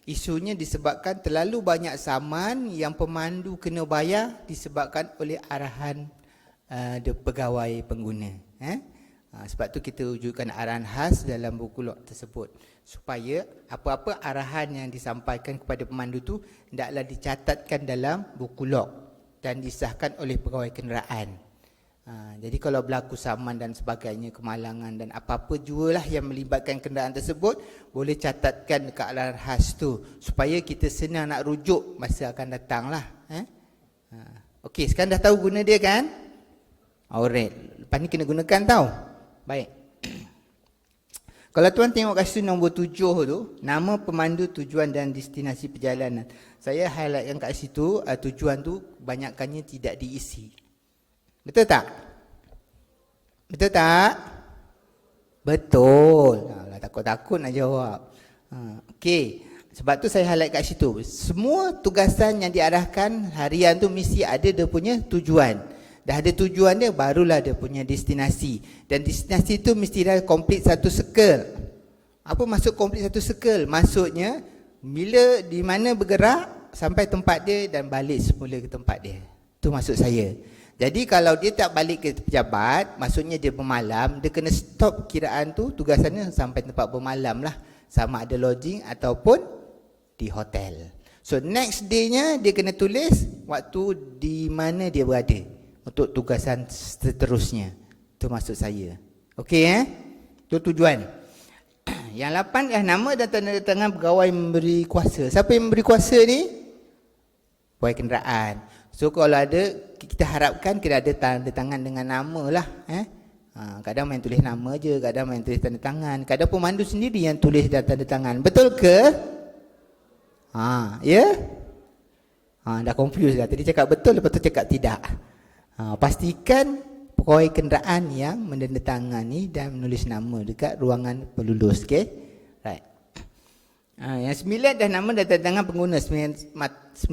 Isunya disebabkan terlalu banyak saman yang pemandu kena bayar disebabkan oleh arahan pegawai pengguna. Sebab tu kita wujudkan arahan khas dalam buku log tersebut, supaya apa-apa arahan yang disampaikan kepada pemandu tu hendaklah dicatatkan dalam buku log dan disahkan oleh pegawai kenderaan. Jadi kalau berlaku saman dan sebagainya, kemalangan dan apa-apa jualah yang melibatkan kenderaan tersebut, boleh catatkan ke arahan khas tu supaya kita senang nak rujuk masa akan datang lah. Okey, sekarang dah tahu guna dia kan? Alright, lepas ni kena gunakan tau. Baik. Kalau tuan tengok kat situ nombor 7 tu, nama pemandu, tujuan dan destinasi perjalanan. Saya highlightkan kat situ, tujuan tu banyakkannya tidak diisi. Betul tak? Betul tak? Betul. Takut-takut nak jawab. Okey. Sebab tu saya highlight kat situ. Semua tugasan yang diarahkan harian tu mesti ada dia punya tujuan. Dah ada tujuan dia, barulah dia punya destinasi. Dan destinasi tu mesti dah komplit satu circle. Apa maksud komplit satu circle? Maksudnya, bila di mana bergerak sampai tempat dia dan balik semula ke tempat dia. Itu maksud saya. Jadi kalau dia tak balik ke pejabat, maksudnya dia bermalam, dia kena stop kiraan tu, tugasannya sampai tempat bermalam lah. Sama ada lodging ataupun di hotel. So next day-nya dia kena tulis waktu di mana dia berada untuk tugasan seterusnya. Itu maksud saya. Okey Itu tujuan. Yang 8 nama dan tanda tangan pegawai memberi kuasa. Siapa yang memberi kuasa ni? Pegawai kenderaan. So kalau ada, kita harapkan kena ada tanda tangan dengan nama lah. Kadang main tulis nama je, kadang main tulis tanda tangan, kadang pemandu sendiri yang tulis dan tanda tangan. Betul ke? Ya? Dah confuse dah. Tadi cakap betul, lepas tu cakap tidak. Pastikan pegawai kenderaan yang menandatangani dan menulis nama dekat ruangan pelulus. Okay? Right. Yang 9 dah nama dan tanda tangan pengguna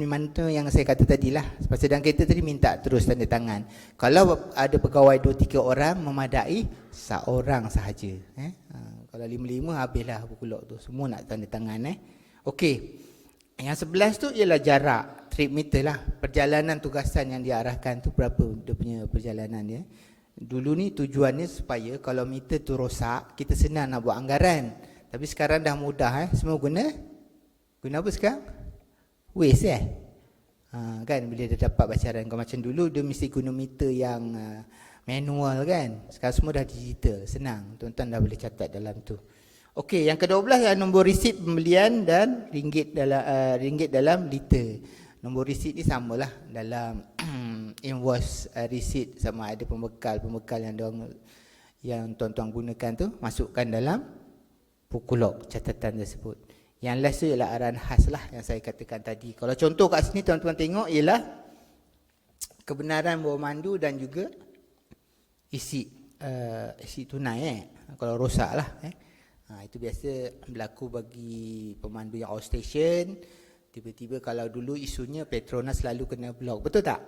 mana yang saya kata tadi lah. Pasal dalam kereta tadi minta terus tanda tangan. Kalau ada pegawai 2-3 orang memadai seorang sahaja. Kalau 5-5 habislah buku log tu. Semua nak tanda tangan. Okey. Yang 11 tu ialah jarak, trip meter lah. Perjalanan tugasan yang diarahkan tu berapa dia punya perjalanan dia. Dulu ni tujuannya supaya kalau meter tu rosak, kita senang nak buat anggaran. Tapi sekarang dah mudah. Semua guna apa sekarang? Waze kan bila dia dapat bacaran. Kalau macam dulu dia mesti guna meter yang manual kan. Sekarang semua dah digital, senang. Tuan-tuan dah boleh catat dalam tu. Okey, yang ke-12 yang nombor resit pembelian dan ringgit dalam liter. Nombor resit ni samalah dalam invoice receipt, sama ada pembekal yang tuan-tuan gunakan tu masukkan dalam buku log catatan tersebut. Yang last tu ialah arahan khas lah yang saya katakan tadi. Kalau contoh kat sini tuan-tuan tengok ialah kebenaran bawa mandu dan juga isi tunai kalau rosak lah itu biasa berlaku bagi pemandu yang outstation. Tiba-tiba kalau dulu isunya Petronas selalu kena blok, betul tak?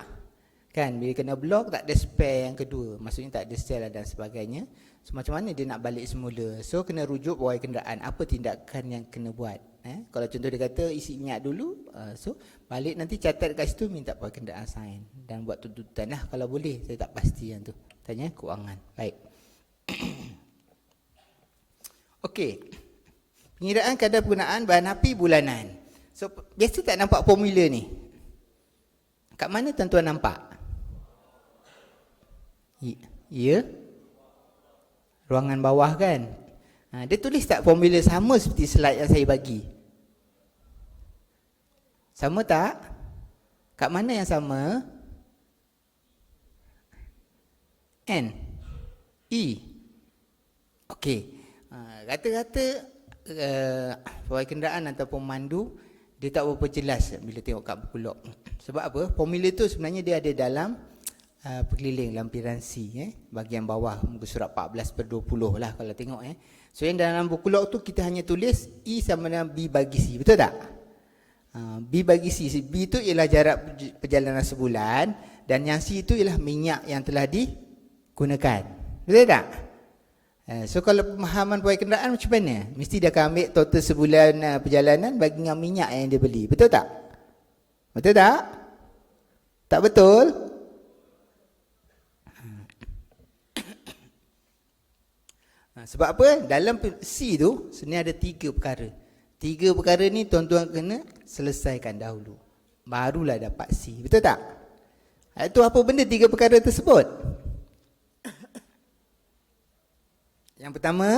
Kan bila kena blok tak ada spare yang kedua, maksudnya tak ada sel dan sebagainya. So macam mana dia nak balik semula? So kena rujuk pegawai kenderaan, apa tindakan yang kena buat. Kalau contoh dia kata isi minyak dulu, so balik nanti catat kat situ, minta pegawai kenderaan sign dan buat tuntutan lah kalau boleh. Saya tak pasti yang tu, tanya kewangan. Baik. Okey, pengiraan kadar penggunaan bahan api bulanan. So biasa tak nampak formula ni. Kat mana tuan-tuan nampak? Ya, ruangan bawah kan. Dia tulis tak formula sama seperti slide yang saya bagi? Sama tak? Kat mana yang sama? N, E. Okey. Kata-kata pegawai kenderaan atau pemandu dia tak berapa jelas bila tengok kat buku log. Sebab apa? Formula tu sebenarnya dia ada dalam perkeliling lampiran C, bahagian bawah muka surat 14/20 lah kalau tengok. So yang dalam buku log tu kita hanya tulis E sama dengan B bagi C, betul tak? B bagi C, B tu ialah jarak perjalanan sebulan dan yang C tu ialah minyak yang telah digunakan, betul tak? So kalau pemahaman pegawai kenderaan macam mana? Mesti dia akan ambil total sebulan perjalanan bagi dengan minyak yang dia beli, betul tak? Betul tak? Tak betul? Sebab apa? Dalam C tu sebenarnya ada 3 perkara. 3 perkara ni tuan-tuan kena selesaikan dahulu, barulah dapat C, betul tak? Itu apa benda 3 perkara tersebut? Yang pertama,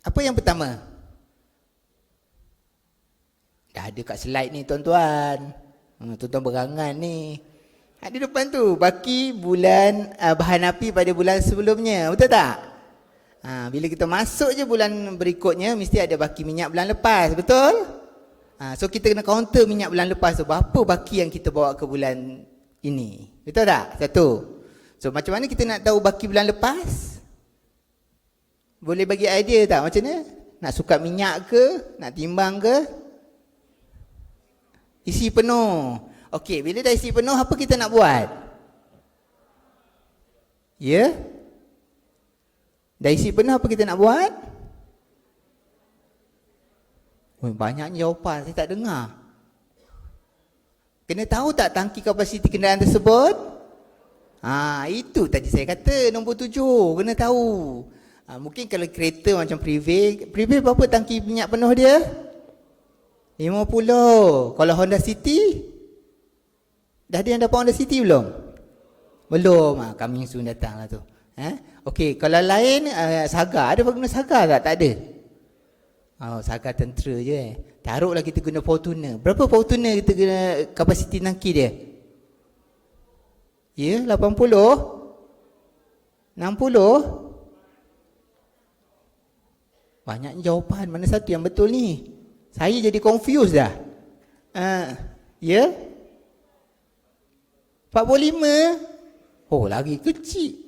apa yang pertama? Dah ada kat slide ni tuan-tuan. Tuan-tuan berangan ni. Ada depan tu, baki bulan bahan api pada bulan sebelumnya, betul tak? Bila kita masuk je bulan berikutnya, mesti ada baki minyak bulan lepas, betul? So kita kena counter minyak bulan lepas tu, berapa baki yang kita bawa ke bulan ini, betul tak? Satu. So macam mana kita nak tahu baki bulan lepas? Boleh bagi idea tak macam mana? Nak sukat minyak ke? Nak timbang ke? Isi penuh. Okey, bila dah isi penuh, apa kita nak buat? Ya? Dah isi penuh, apa kita nak buat? Banyaknya jawapan, saya tak dengar. Kena tahu tak tangki kapasiti kenderaan tersebut? Itu tadi saya kata nombor 7, kena tahu. Mungkin kalau kereta macam Privé berapa tangki minyak penuh dia? 50. Kalau Honda City? Dah ada yang dapat Honda City belum? Belum. Coming soon datang lah tu. Okey, kalau lain Saga, ada guna Saga tak? Tak ada. Saga tentera je. Taruhlah kita guna Fortuner. Berapa Fortuner kita guna kapasiti tangki dia? Ya, 80? 60? Banyak jawapan, mana satu yang betul ni? Saya jadi confused dah. Ya? 45. Oh, lagi kecil.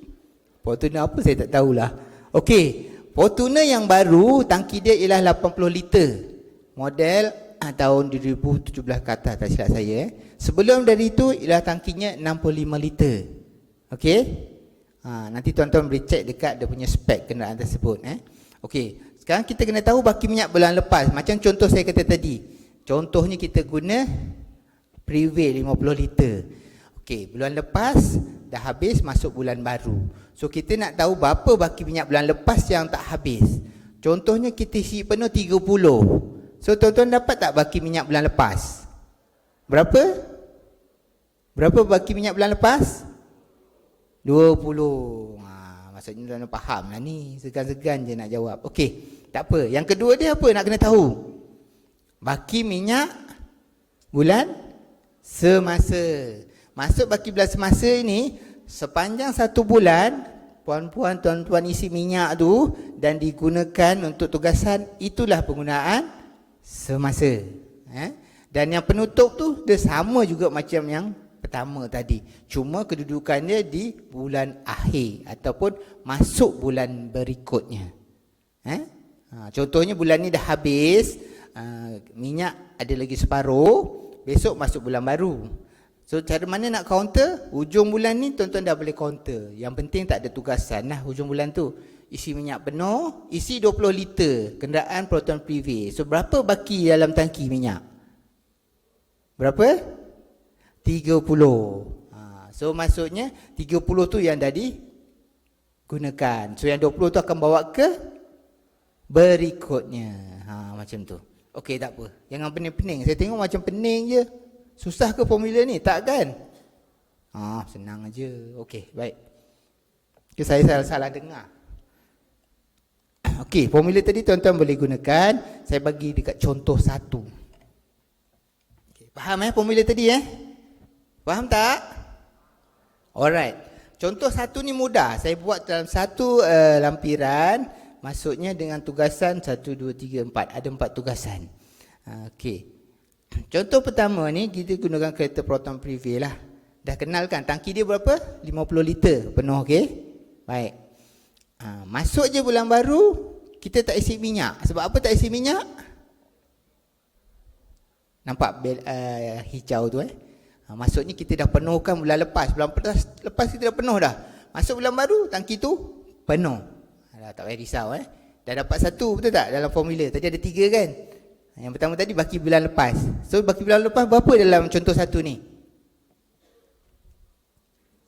Fortuner apa saya tak tahulah. Okey, Fortuner yang baru tangki dia ialah 80 liter. Model tahun 2017 ke atas, tak silap saya. Sebelum dari itu ialah tangkinya 65 liter. Okey? Nanti tuan-tuan boleh cek dekat dia punya spek kenderaan tersebut. Okey, sekarang kita kena tahu baki minyak bulan lepas. Macam contoh saya kata tadi. Contohnya kita guna Prevail 50 liter. Okey, bulan lepas dah habis, masuk bulan baru. So kita nak tahu berapa baki minyak bulan lepas yang tak habis. Contohnya kita isi penuh 30. So tuan-tuan dapat tak baki minyak bulan lepas? Berapa? Berapa baki minyak bulan lepas? 20. Maksudnya tuan-tuan faham lah ni. Segan-segan je nak jawab. Okey, tak apa. Yang kedua dia apa nak kena tahu? Baki minyak bulan semasa. Masuk baki bulan semasa ini, sepanjang 1 bulan, puan-puan, tuan-tuan isi minyak tu dan digunakan untuk tugasan, itulah penggunaan semasa. Dan yang penutup tu dia sama juga macam yang pertama tadi, cuma kedudukannya di bulan akhir ataupun masuk bulan berikutnya. Contohnya bulan ni dah habis, minyak ada lagi separuh, besok masuk bulan baru. So cara mana nak counter? Hujung bulan ni tuan-tuan dah boleh counter. Yang penting tak ada tugasan lah hujung bulan tu. Isi minyak penuh, isi 20 liter kenderaan Proton Prevail. So berapa baki dalam tangki minyak? Berapa? 30. So maksudnya 30 tu yang dah digunakan. So yang 20 tu akan bawa ke berikutnya. Macam tu. Okey, tak apa. Jangan pening-pening. Saya tengok macam pening je. Susah ke formula ni? Tak kan? Senang aja. Okey, baik. Okay, saya salah dengar. Okey, formula tadi tuan-tuan boleh gunakan. Saya bagi dekat contoh satu. Okay, faham formula tadi Faham tak? Alright. Contoh satu ni mudah. Saya buat dalam satu lampiran. Maksudnya dengan tugasan 1, 2, 3, 4. Ada 4 tugasan. Okey. Contoh pertama ni kita gunakan kereta Proton Prevail lah. Dah kenal kan tangki dia berapa? 50 liter penuh, okey? Baik. Masuk je bulan baru, kita tak isi minyak. Sebab apa tak isi minyak? Nampak hijau tu maksudnya kita dah penuhkan bulan lepas. Bulan lepas kita dah penuh dah. Masuk bulan baru, tangki tu penuh. Tak payah risau Dah dapat 1, betul tak? Dalam formula tadi ada 3 kan? Yang pertama tadi baki bulan lepas. So baki bulan lepas berapa dalam contoh satu ni?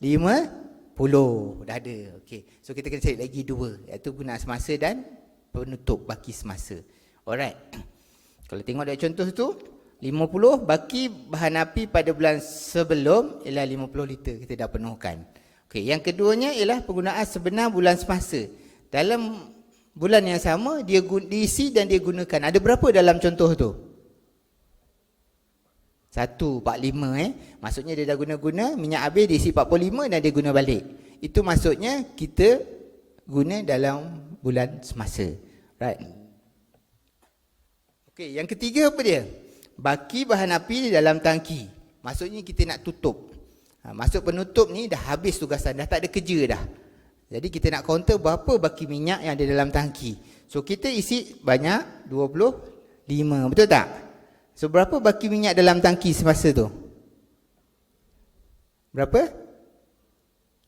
50. Dah ada. Okey. So kita kena cari lagi 2, iaitu guna semasa dan penutup baki semasa. Alright. Kalau tengok dari contoh tu, 50 baki bahan api pada bulan sebelum ialah 50 liter kita dah penuhkan. Okey, yang keduanya ialah penggunaan sebenar bulan semasa. Dalam bulan yang sama dia diisi dan dia gunakan. Ada berapa dalam contoh tu? 145 Maksudnya dia dah guna-guna, minyak habis diisi 45 dan dia guna balik. Itu maksudnya kita guna dalam bulan semasa. Right. Okey, yang ketiga apa dia? Baki bahan api di dalam tangki. Maksudnya kita nak tutup. Maksud penutup ni dah habis tugasan, dah tak ada kerja dah. Jadi kita nak counter berapa baki minyak yang ada dalam tangki. So kita isi banyak 25, betul tak? So berapa baki minyak dalam tangki semasa tu? Berapa?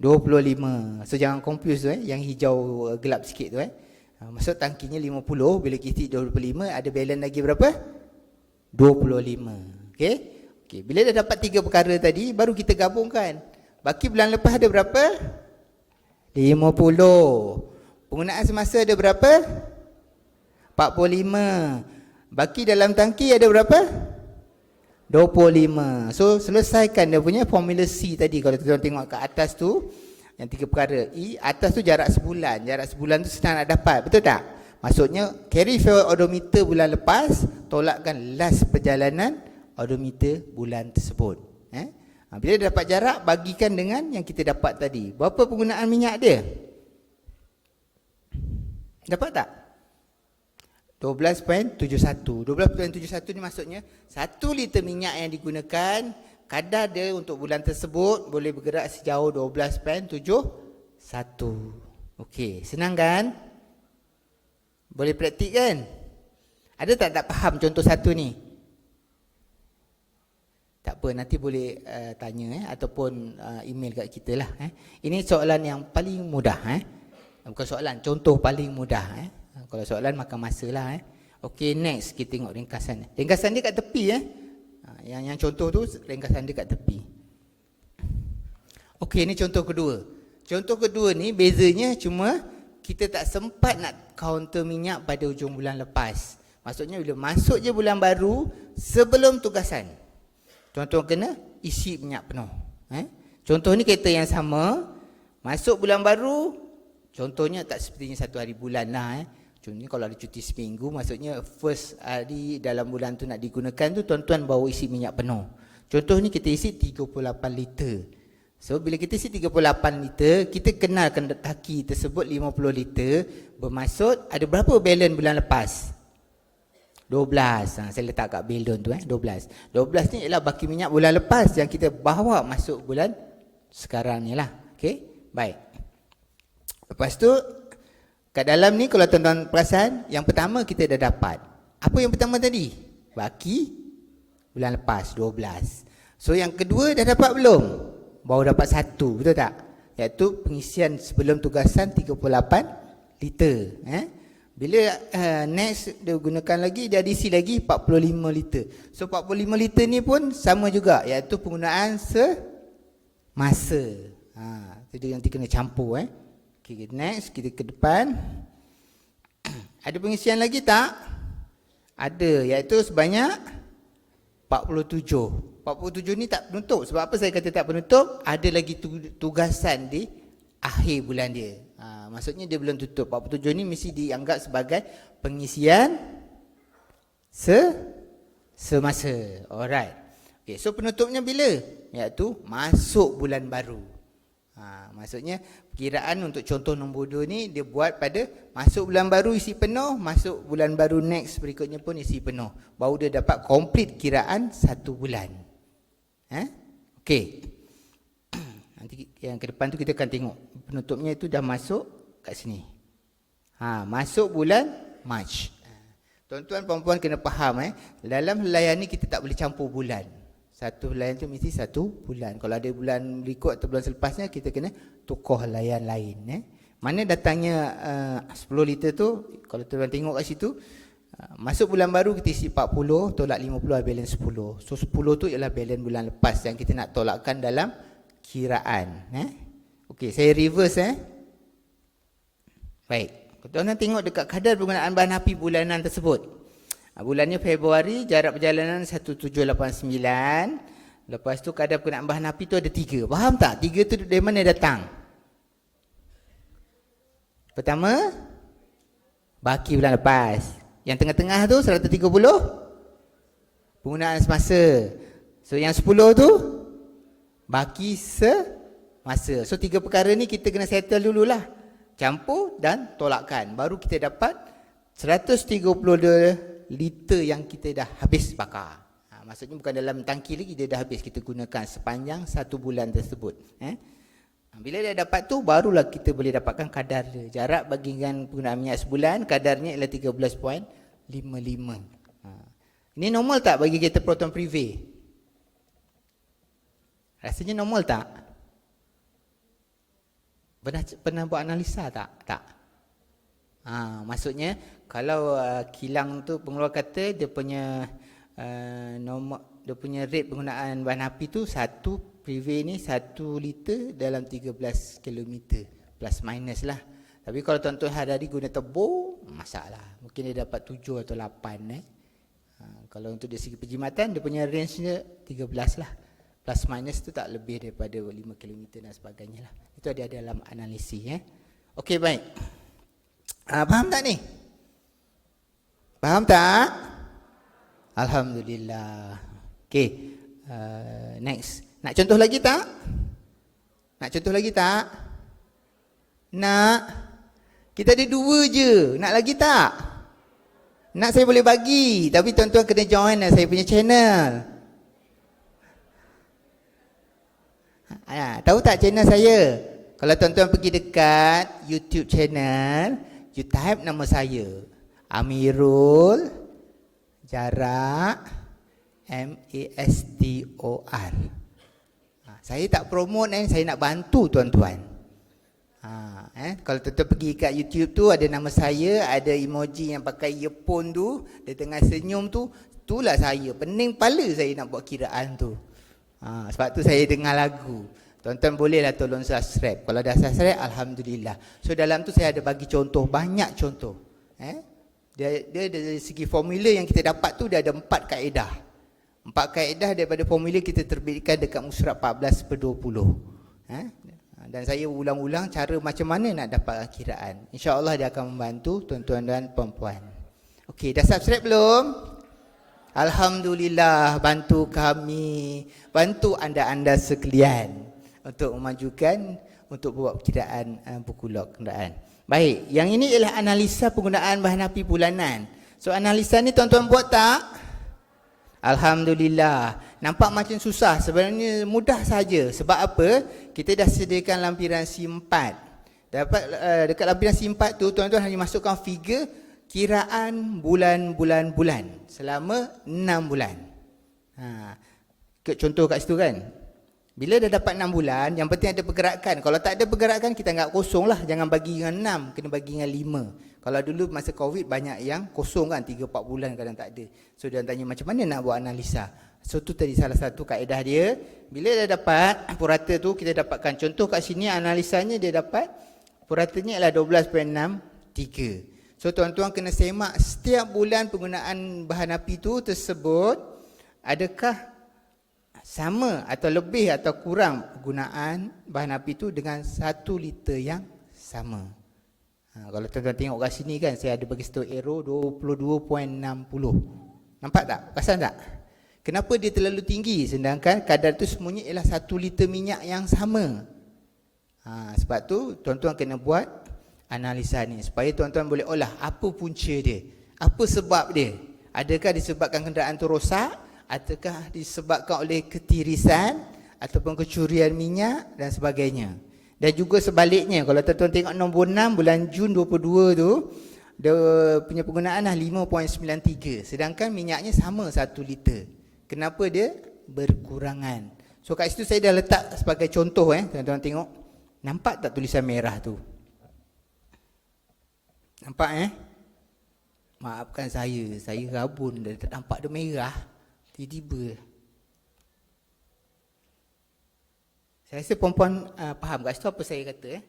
25. So jangan confuse yang hijau gelap sikit tu Maksud tangkinya 50, bila kita isi 25 ada balance lagi berapa? 25. Okey? Okey, bila dah dapat 3 perkara tadi baru kita gabungkan. Baki bulan lepas ada berapa? 50. Penggunaan semasa ada berapa? 45. Baki dalam tangki ada berapa? 25. So selesaikan dia punya formula C tadi. Kalau tuan tengok kat atas tu, yang 3 perkara. Atas tu jarak sebulan. Jarak sebulan tu senang nak dapat, betul tak? Maksudnya carry forward odometer bulan lepas, tolakkan last perjalanan odometer bulan tersebut. Bila dapat jarak, bagikan dengan yang kita dapat tadi. Berapa penggunaan minyak dia? Dapat tak? 12.71. 12.71 ni maksudnya 1 liter minyak yang digunakan kadar dia untuk bulan tersebut boleh bergerak sejauh 12.71. Okey, senang kan? Boleh praktik kan? Ada tak faham contoh satu ni? Tak apa, nanti boleh tanya ataupun email kat kita lah. Ini soalan yang paling mudah. Bukan soalan, contoh paling mudah. Kalau soalan makan masa lah. Okey, next kita tengok ringkasan. Ringkasan dia kat tepi. Yang contoh tu ringkasan dia kat tepi. Okey, ni contoh kedua. Contoh kedua ni bezanya cuma kita tak sempat nak counter minyak pada hujung bulan lepas. Maksudnya bila masuk je bulan baru sebelum tugasan, tuan-tuan kena isi minyak penuh. Contoh ni kereta yang sama, masuk bulan baru, contohnya tak sepertinya satu hari bulan lah. Contohnya kalau ada cuti seminggu, maksudnya first hari dalam bulan tu nak digunakan tu, tuan-tuan bawa isi minyak penuh. Contoh ni kita isi 38 liter. So bila kita isi 38 liter, kita kenalkan taki tersebut 50 liter, bermaksud ada berapa balen bulan lepas? 12. Saya letak kat balon tu 12. 12 ni ialah baki minyak bulan lepas yang kita bawa masuk bulan sekarang ni lah. Okey, baik. Lepas tu kat dalam ni kalau tuan-tuan perasan, yang pertama kita dah dapat. Apa yang pertama tadi? Baki bulan lepas 12. So yang kedua dah dapat belum? Baru dapat satu, betul tak? Iaitu pengisian sebelum tugasan 38 liter. Bila next dia gunakan lagi, dia diisi lagi 45 liter. So 45 liter ni pun sama juga, iaitu penggunaan semasa. Jadi nanti kena campur. Okay, next kita ke depan. Ada pengisian lagi tak? Ada, iaitu sebanyak 47. 47 ni tak penutup. Sebab apa saya kata tak penutup? Ada lagi tugasan di akhir bulan dia. Maksudnya dia belum tutup. 47 ni mesti dianggap sebagai pengisian semasa. Alright. Okay, so penutupnya bila? Iaitu masuk bulan baru. Maksudnya perkiraan untuk contoh nombor 2 ni dia buat pada masuk bulan baru isi penuh, masuk bulan baru next berikutnya pun isi penuh. Baru dia dapat komplit kiraan 1 bulan. Okey. Nanti yang ke depan tu kita akan tengok penutupnya itu dah masuk kat sini. Masuk bulan Mac. Tuan-tuan puan-puan kena faham dalam helaian ni kita tak boleh campur bulan. Satu helaian tu mesti 1 bulan. Kalau ada bulan berikut atau bulan selepasnya kita kena tukar helaian lain. Mana datangnya 10 liter tu, kalau tuan-tuan tengok kat situ, masuk bulan baru kita isi 40, tolak 50 ada balance 10. So 10 tu ialah balance bulan lepas yang kita nak tolakkan dalam kiraan. Okey, saya reverse Baik. Tuan-tuan tengok dekat kadar penggunaan bahan api bulanan tersebut. Bulannya Februari, jarak perjalanan 1789. Lepas tu kadar penggunaan bahan api tu ada 3. Faham tak? 3 tu dari mana datang? Pertama, baki bulan lepas. Yang tengah-tengah tu 130 penggunaan semasa. So yang 10 tu baki semasa. So 3 perkara ni kita kena settle dululah. Campur dan tolakkan. Baru kita dapat 132 liter yang kita dah habis bakar. Maksudnya bukan dalam tangki lagi, dia dah habis kita gunakan sepanjang 1 bulan tersebut. Bila dia dapat tu, barulah kita boleh dapatkan kadar dia. Jarak bagi dengan penggunaan minyak sebulan, kadarnya ialah 13.55. Ini normal tak bagi kereta Proton Privé? Rasanya normal tak? Pernah buat analisa tak? Tak. Maksudnya, kalau kilang tu pengeluar kata dia punya dia punya rate penggunaan bahan api tu 1 Privé ni 1 liter dalam 13 km plus minus lah. Tapi kalau tuan-tuan hari-hari guna turbo, masalah. Mungkin dia dapat 7 atau 8. Kalau untuk dari segi perjimatan, dia punya range dia 13 lah. Plus minus tu tak lebih daripada 5 km dan sebagainya lah. Itu ada dalam analisis. Okey, baik. Faham tak ni? Faham tak? Alhamdulillah. Okey, next. Nak contoh lagi tak? Nak contoh lagi tak? Nak? Kita ada 2 je. Nak lagi tak? Nak saya boleh bagi. Tapi tuan-tuan kena join saya punya channel. Tahu tak channel saya? Kalau tuan-tuan pergi dekat YouTube channel, you type nama saya, Amirul Jarak Mastor. Saya tak promote, saya nak bantu tuan-tuan. Kalau tuan-tuan pergi kat YouTube tu, ada nama saya, ada emoji yang pakai earphone tu, dia tengah senyum tu, itulah saya. Pening kepala saya nak buat kiraan tu. Sebab tu saya dengar lagu. Tuan-tuan bolehlah tolong subscribe. Kalau dah subscribe, alhamdulillah. So dalam tu saya ada bagi contoh, banyak contoh. Dia dari segi formula yang kita dapat tu, dia ada 4 kaedah. 4 kaedah daripada formula kita terbitkan dekat Musrat 14/20. Dan saya ulang-ulang cara macam mana nak dapat kiraan. InsyaAllah dia akan membantu tuan-tuan dan puan-puan. Okey, dah subscribe belum? Alhamdulillah, bantu kami, bantu anda-anda sekalian untuk memajukan, untuk buat kiraan buku log kenderaan. Baik, yang ini ialah analisa penggunaan bahan api bulanan. So analisa ni tuan-tuan buat tak? Alhamdulillah. Nampak macam susah, sebenarnya mudah saja. Sebab apa? Kita dah sediakan lampiran C4. Dekat lampiran C4 tu tuan-tuan hanya masukkan figure kiraan bulan-bulan selama 6 bulan. Contoh kat situ kan. Bila dah dapat 6 bulan, yang penting ada pergerakan. Kalau tak ada pergerakan, kita anggap kosong lah. Jangan bagi dengan 6, kena bagi dengan 5. Kalau dulu masa COVID banyak yang kosong kan, 3-4 bulan kadang tak ada. So dia tanya macam mana nak buat analisa. So tu tadi salah satu kaedah dia. Bila dah dapat purata tu, kita dapatkan contoh kat sini analisanya dia dapat puratanya adalah 12.63. So tuan-tuan kena semak setiap bulan penggunaan bahan api tu tersebut, adakah sama atau lebih atau kurang penggunaan bahan api tu dengan 1 liter yang sama. Kalau tuan-tuan tengok kat sini kan, saya ada bagi satu arrow 22.60. Nampak tak? Perasan tak? Kenapa dia terlalu tinggi sedangkan kadar tu semuanya ialah 1 liter minyak yang sama? Sebab tu tuan-tuan kena buat analisa ni supaya tuan-tuan boleh olah apa punca dia, apa sebab dia. Adakah disebabkan kenderaan tu rosak, ataukah disebabkan oleh ketirisan ataupun kecurian minyak dan sebagainya. Dan juga sebaliknya, kalau tuan-tuan tengok nombor 6 bulan Jun 22 tu, dia punya penggunaan dah 5.93, sedangkan minyaknya sama 1 liter. Kenapa dia berkurangan? So kat situ saya dah letak sebagai contoh tuan-tuan tengok. Nampak tak tulisan merah tu? Nampak Maafkan saya rabun dah tak nampak dia merah. Tiba-tiba. Saya rasa perempuan faham kat situ apa saya kata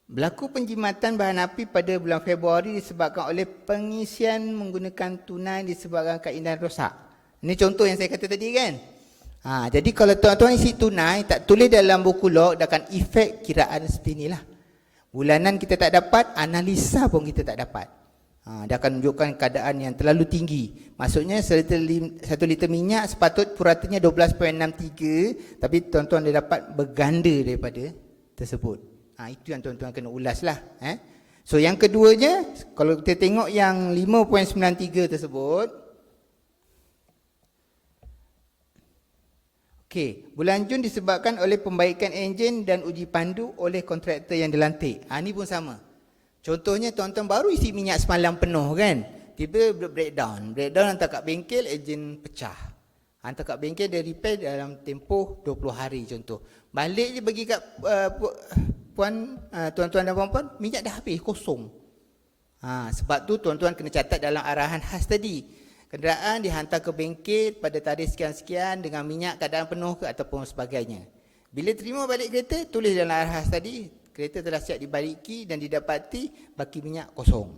Berlaku penjimatan bahan api pada bulan Februari disebabkan oleh pengisian menggunakan tunai disebabkan keindahan rosak. Ini contoh yang saya kata tadi kan. Jadi kalau tuan-tuan isi tunai, tak tulis dalam buku log, dia akan efek kiraan seperti inilah. Bulanan kita tak dapat, analisa pun kita tak dapat. Dia akan menunjukkan keadaan yang terlalu tinggi. Maksudnya 1 liter minyak sepatut puratanya 12.63, tapi tuan-tuan dia dapat berganda daripada tersebut. Itu yang tuan-tuan kena ulas lah. So yang keduanya, kalau kita tengok yang 5.93 tersebut, okey, bulan Jun disebabkan oleh pembaikan enjin dan uji pandu oleh kontraktor yang dilantik. Ini pun sama. Contohnya tuan-tuan baru isi minyak semalam penuh kan, tiba breakdown hantar kat bengkel, enjin pecah. Hantar kat bengkel, dia repair dalam tempoh 20 hari contoh. Balik je bagi kat tuan-tuan dan puan-puan, minyak dah habis, kosong. Sebab tu tuan-tuan kena catat dalam arahan khas tadi. Kenderaan dihantar ke bengkel pada tarikh sekian-sekian dengan minyak keadaan penuh ke ataupun sebagainya. Bila terima balik kereta, tulis dalam arahan khas tadi, kereta telah siap dibaiki dan didapati baki minyak kosong.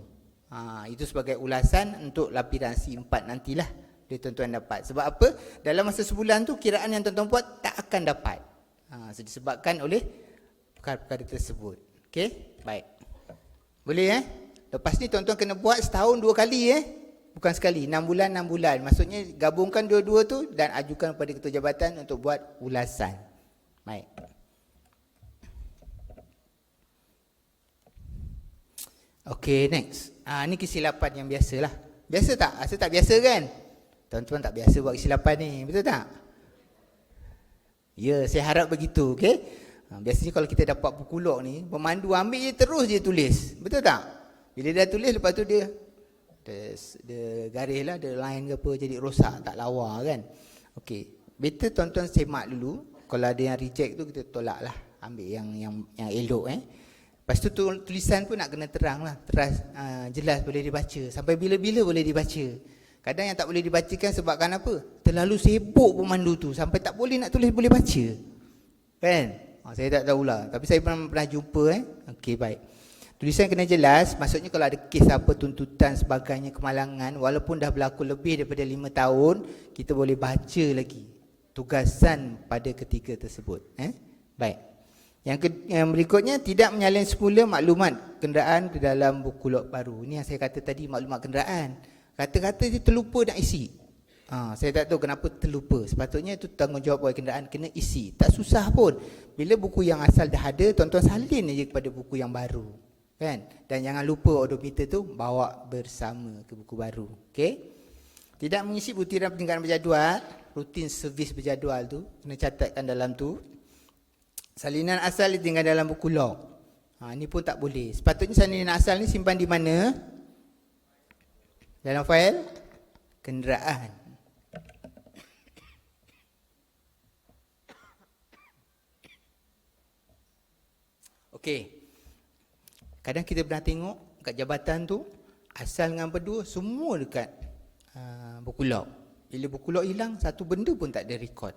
Itu sebagai ulasan untuk lampiran C4 nantilah dia tuan-tuan dapat. Sebab apa? Dalam masa sebulan tu kiraan yang tuan-tuan buat tak akan dapat. Disebabkan oleh perkara-perkara tersebut. Okey? Baik. Boleh Lepas ni tuan-tuan kena buat setahun 2 kali bukan sekali, 6 bulan 6 bulan. Maksudnya gabungkan dua-dua tu dan ajukan kepada ketua jabatan untuk buat ulasan. Baik. Okey, next. Ni kesilapan yang biasalah. Biasa tak? Rasa tak biasa kan? Tuan-tuan tak biasa buat kesilapan ni, betul tak? Ya, saya harap begitu, okey? Biasanya kalau kita dapat buku log ni, pemandu ambil je terus dia tulis. Betul tak? Bila dah tulis, lepas tu dia garis lah, dia line ke apa, jadi rosak, tak lawa kan. Okey, better tuan-tuan semak dulu. Kalau ada yang reject tu, kita tolak lah, ambil yang elok. Lepas tu tulisan pun nak kena terang lah, jelas boleh dibaca. Sampai bila-bila boleh dibaca. Kadang yang tak boleh dibacakan sebabkan apa? Terlalu sibuk pemandu tu, sampai tak boleh nak tulis boleh baca. Kan? Saya tak tahulah, tapi saya pernah jumpa. Okey, baik. Tulisan kena jelas, maksudnya kalau ada kes apa, tuntutan sebagainya, kemalangan, walaupun dah berlaku lebih daripada 5 tahun, kita boleh baca lagi tugasan pada ketika tersebut. Baik. Yang berikutnya, tidak menyalin semula maklumat kenderaan ke dalam buku log baru. Ini yang saya kata tadi, maklumat kenderaan. Kata-kata dia terlupa nak isi. Saya tak tahu kenapa terlupa. Sepatutnya itu tanggungjawab pegawai kenderaan, kena isi. Tak susah pun. Bila buku yang asal dah ada, tuan-tuan salin aja kepada buku yang baru. Kan? Dan jangan lupa odometer tu bawa bersama ke buku baru. Okey? Tidak mengisi butiran peningkatan berjadual, rutin servis berjadual tu, kena catatkan dalam tu. Salinan asal ditinggal dalam buku log. Ini pun tak boleh. Sepatutnya salinan asal ni simpan di mana? Dalam fail kenderaan. Okey. Kadang kita pernah tengok kat jabatan tu, asal dengan berdua semua dekat buku log. Bila buku log hilang, satu benda pun tak ada rekod.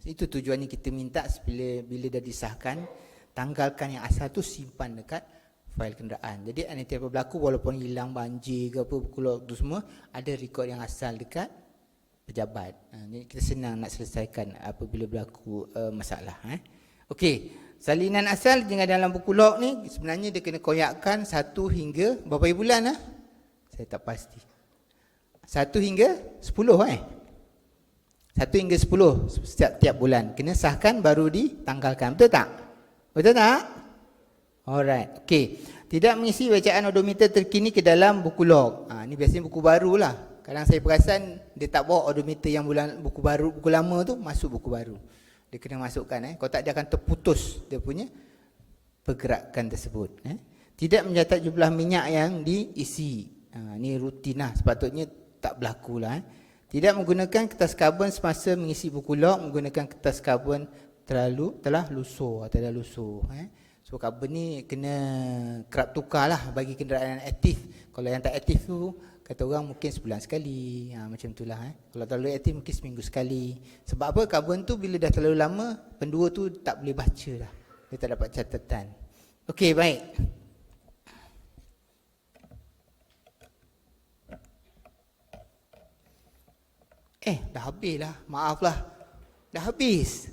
Itu tujuannya kita minta bila dah disahkan, tanggalkan yang asal tu, simpan dekat fail kenderaan. Jadi anything apa berlaku, walaupun hilang banjir ke apa, buku log tu semua, ada rekod yang asal dekat pejabat. Jadi kita senang nak selesaikan apabila berlaku masalah. Okey, salinan asal dengan dalam buku log ni sebenarnya dia kena koyakkan 1 hingga berapa bulan? Saya tak pasti. 1 hingga 10 1 hingga 10 setiap tiap bulan. Kena sahkan baru ditanggalkan. Betul tak? Betul tak? Alright. Okey. Tidak mengisi bacaan odometer terkini ke dalam buku log. Ini biasanya buku baru lah. Kadang saya perasan dia tak bawa odometer yang buku baru, buku lama tu masuk buku baru. Dia kena masukkan. Kalau tak dia akan terputus dia punya pergerakan tersebut. Tidak mencatat jumlah minyak yang diisi. Ini rutin lah. Sepatutnya tak berlaku lah. Tidak menggunakan kertas karbon semasa mengisi buku log, menggunakan kertas karbon telah lusuh atau dah lusuh. So karbon ni kena kerap tukar lah bagi kenderaan yang aktif. Kalau yang tak aktif tu, kata orang mungkin sebulan sekali. Macam itulah. Kalau terlalu aktif mungkin seminggu sekali. Sebab apa? Karbon tu bila dah terlalu lama, pendua tu tak boleh baca dah. Dia tak dapat catatan. Okey, baik. Dah habis lah. Maaf lah. Dah habis.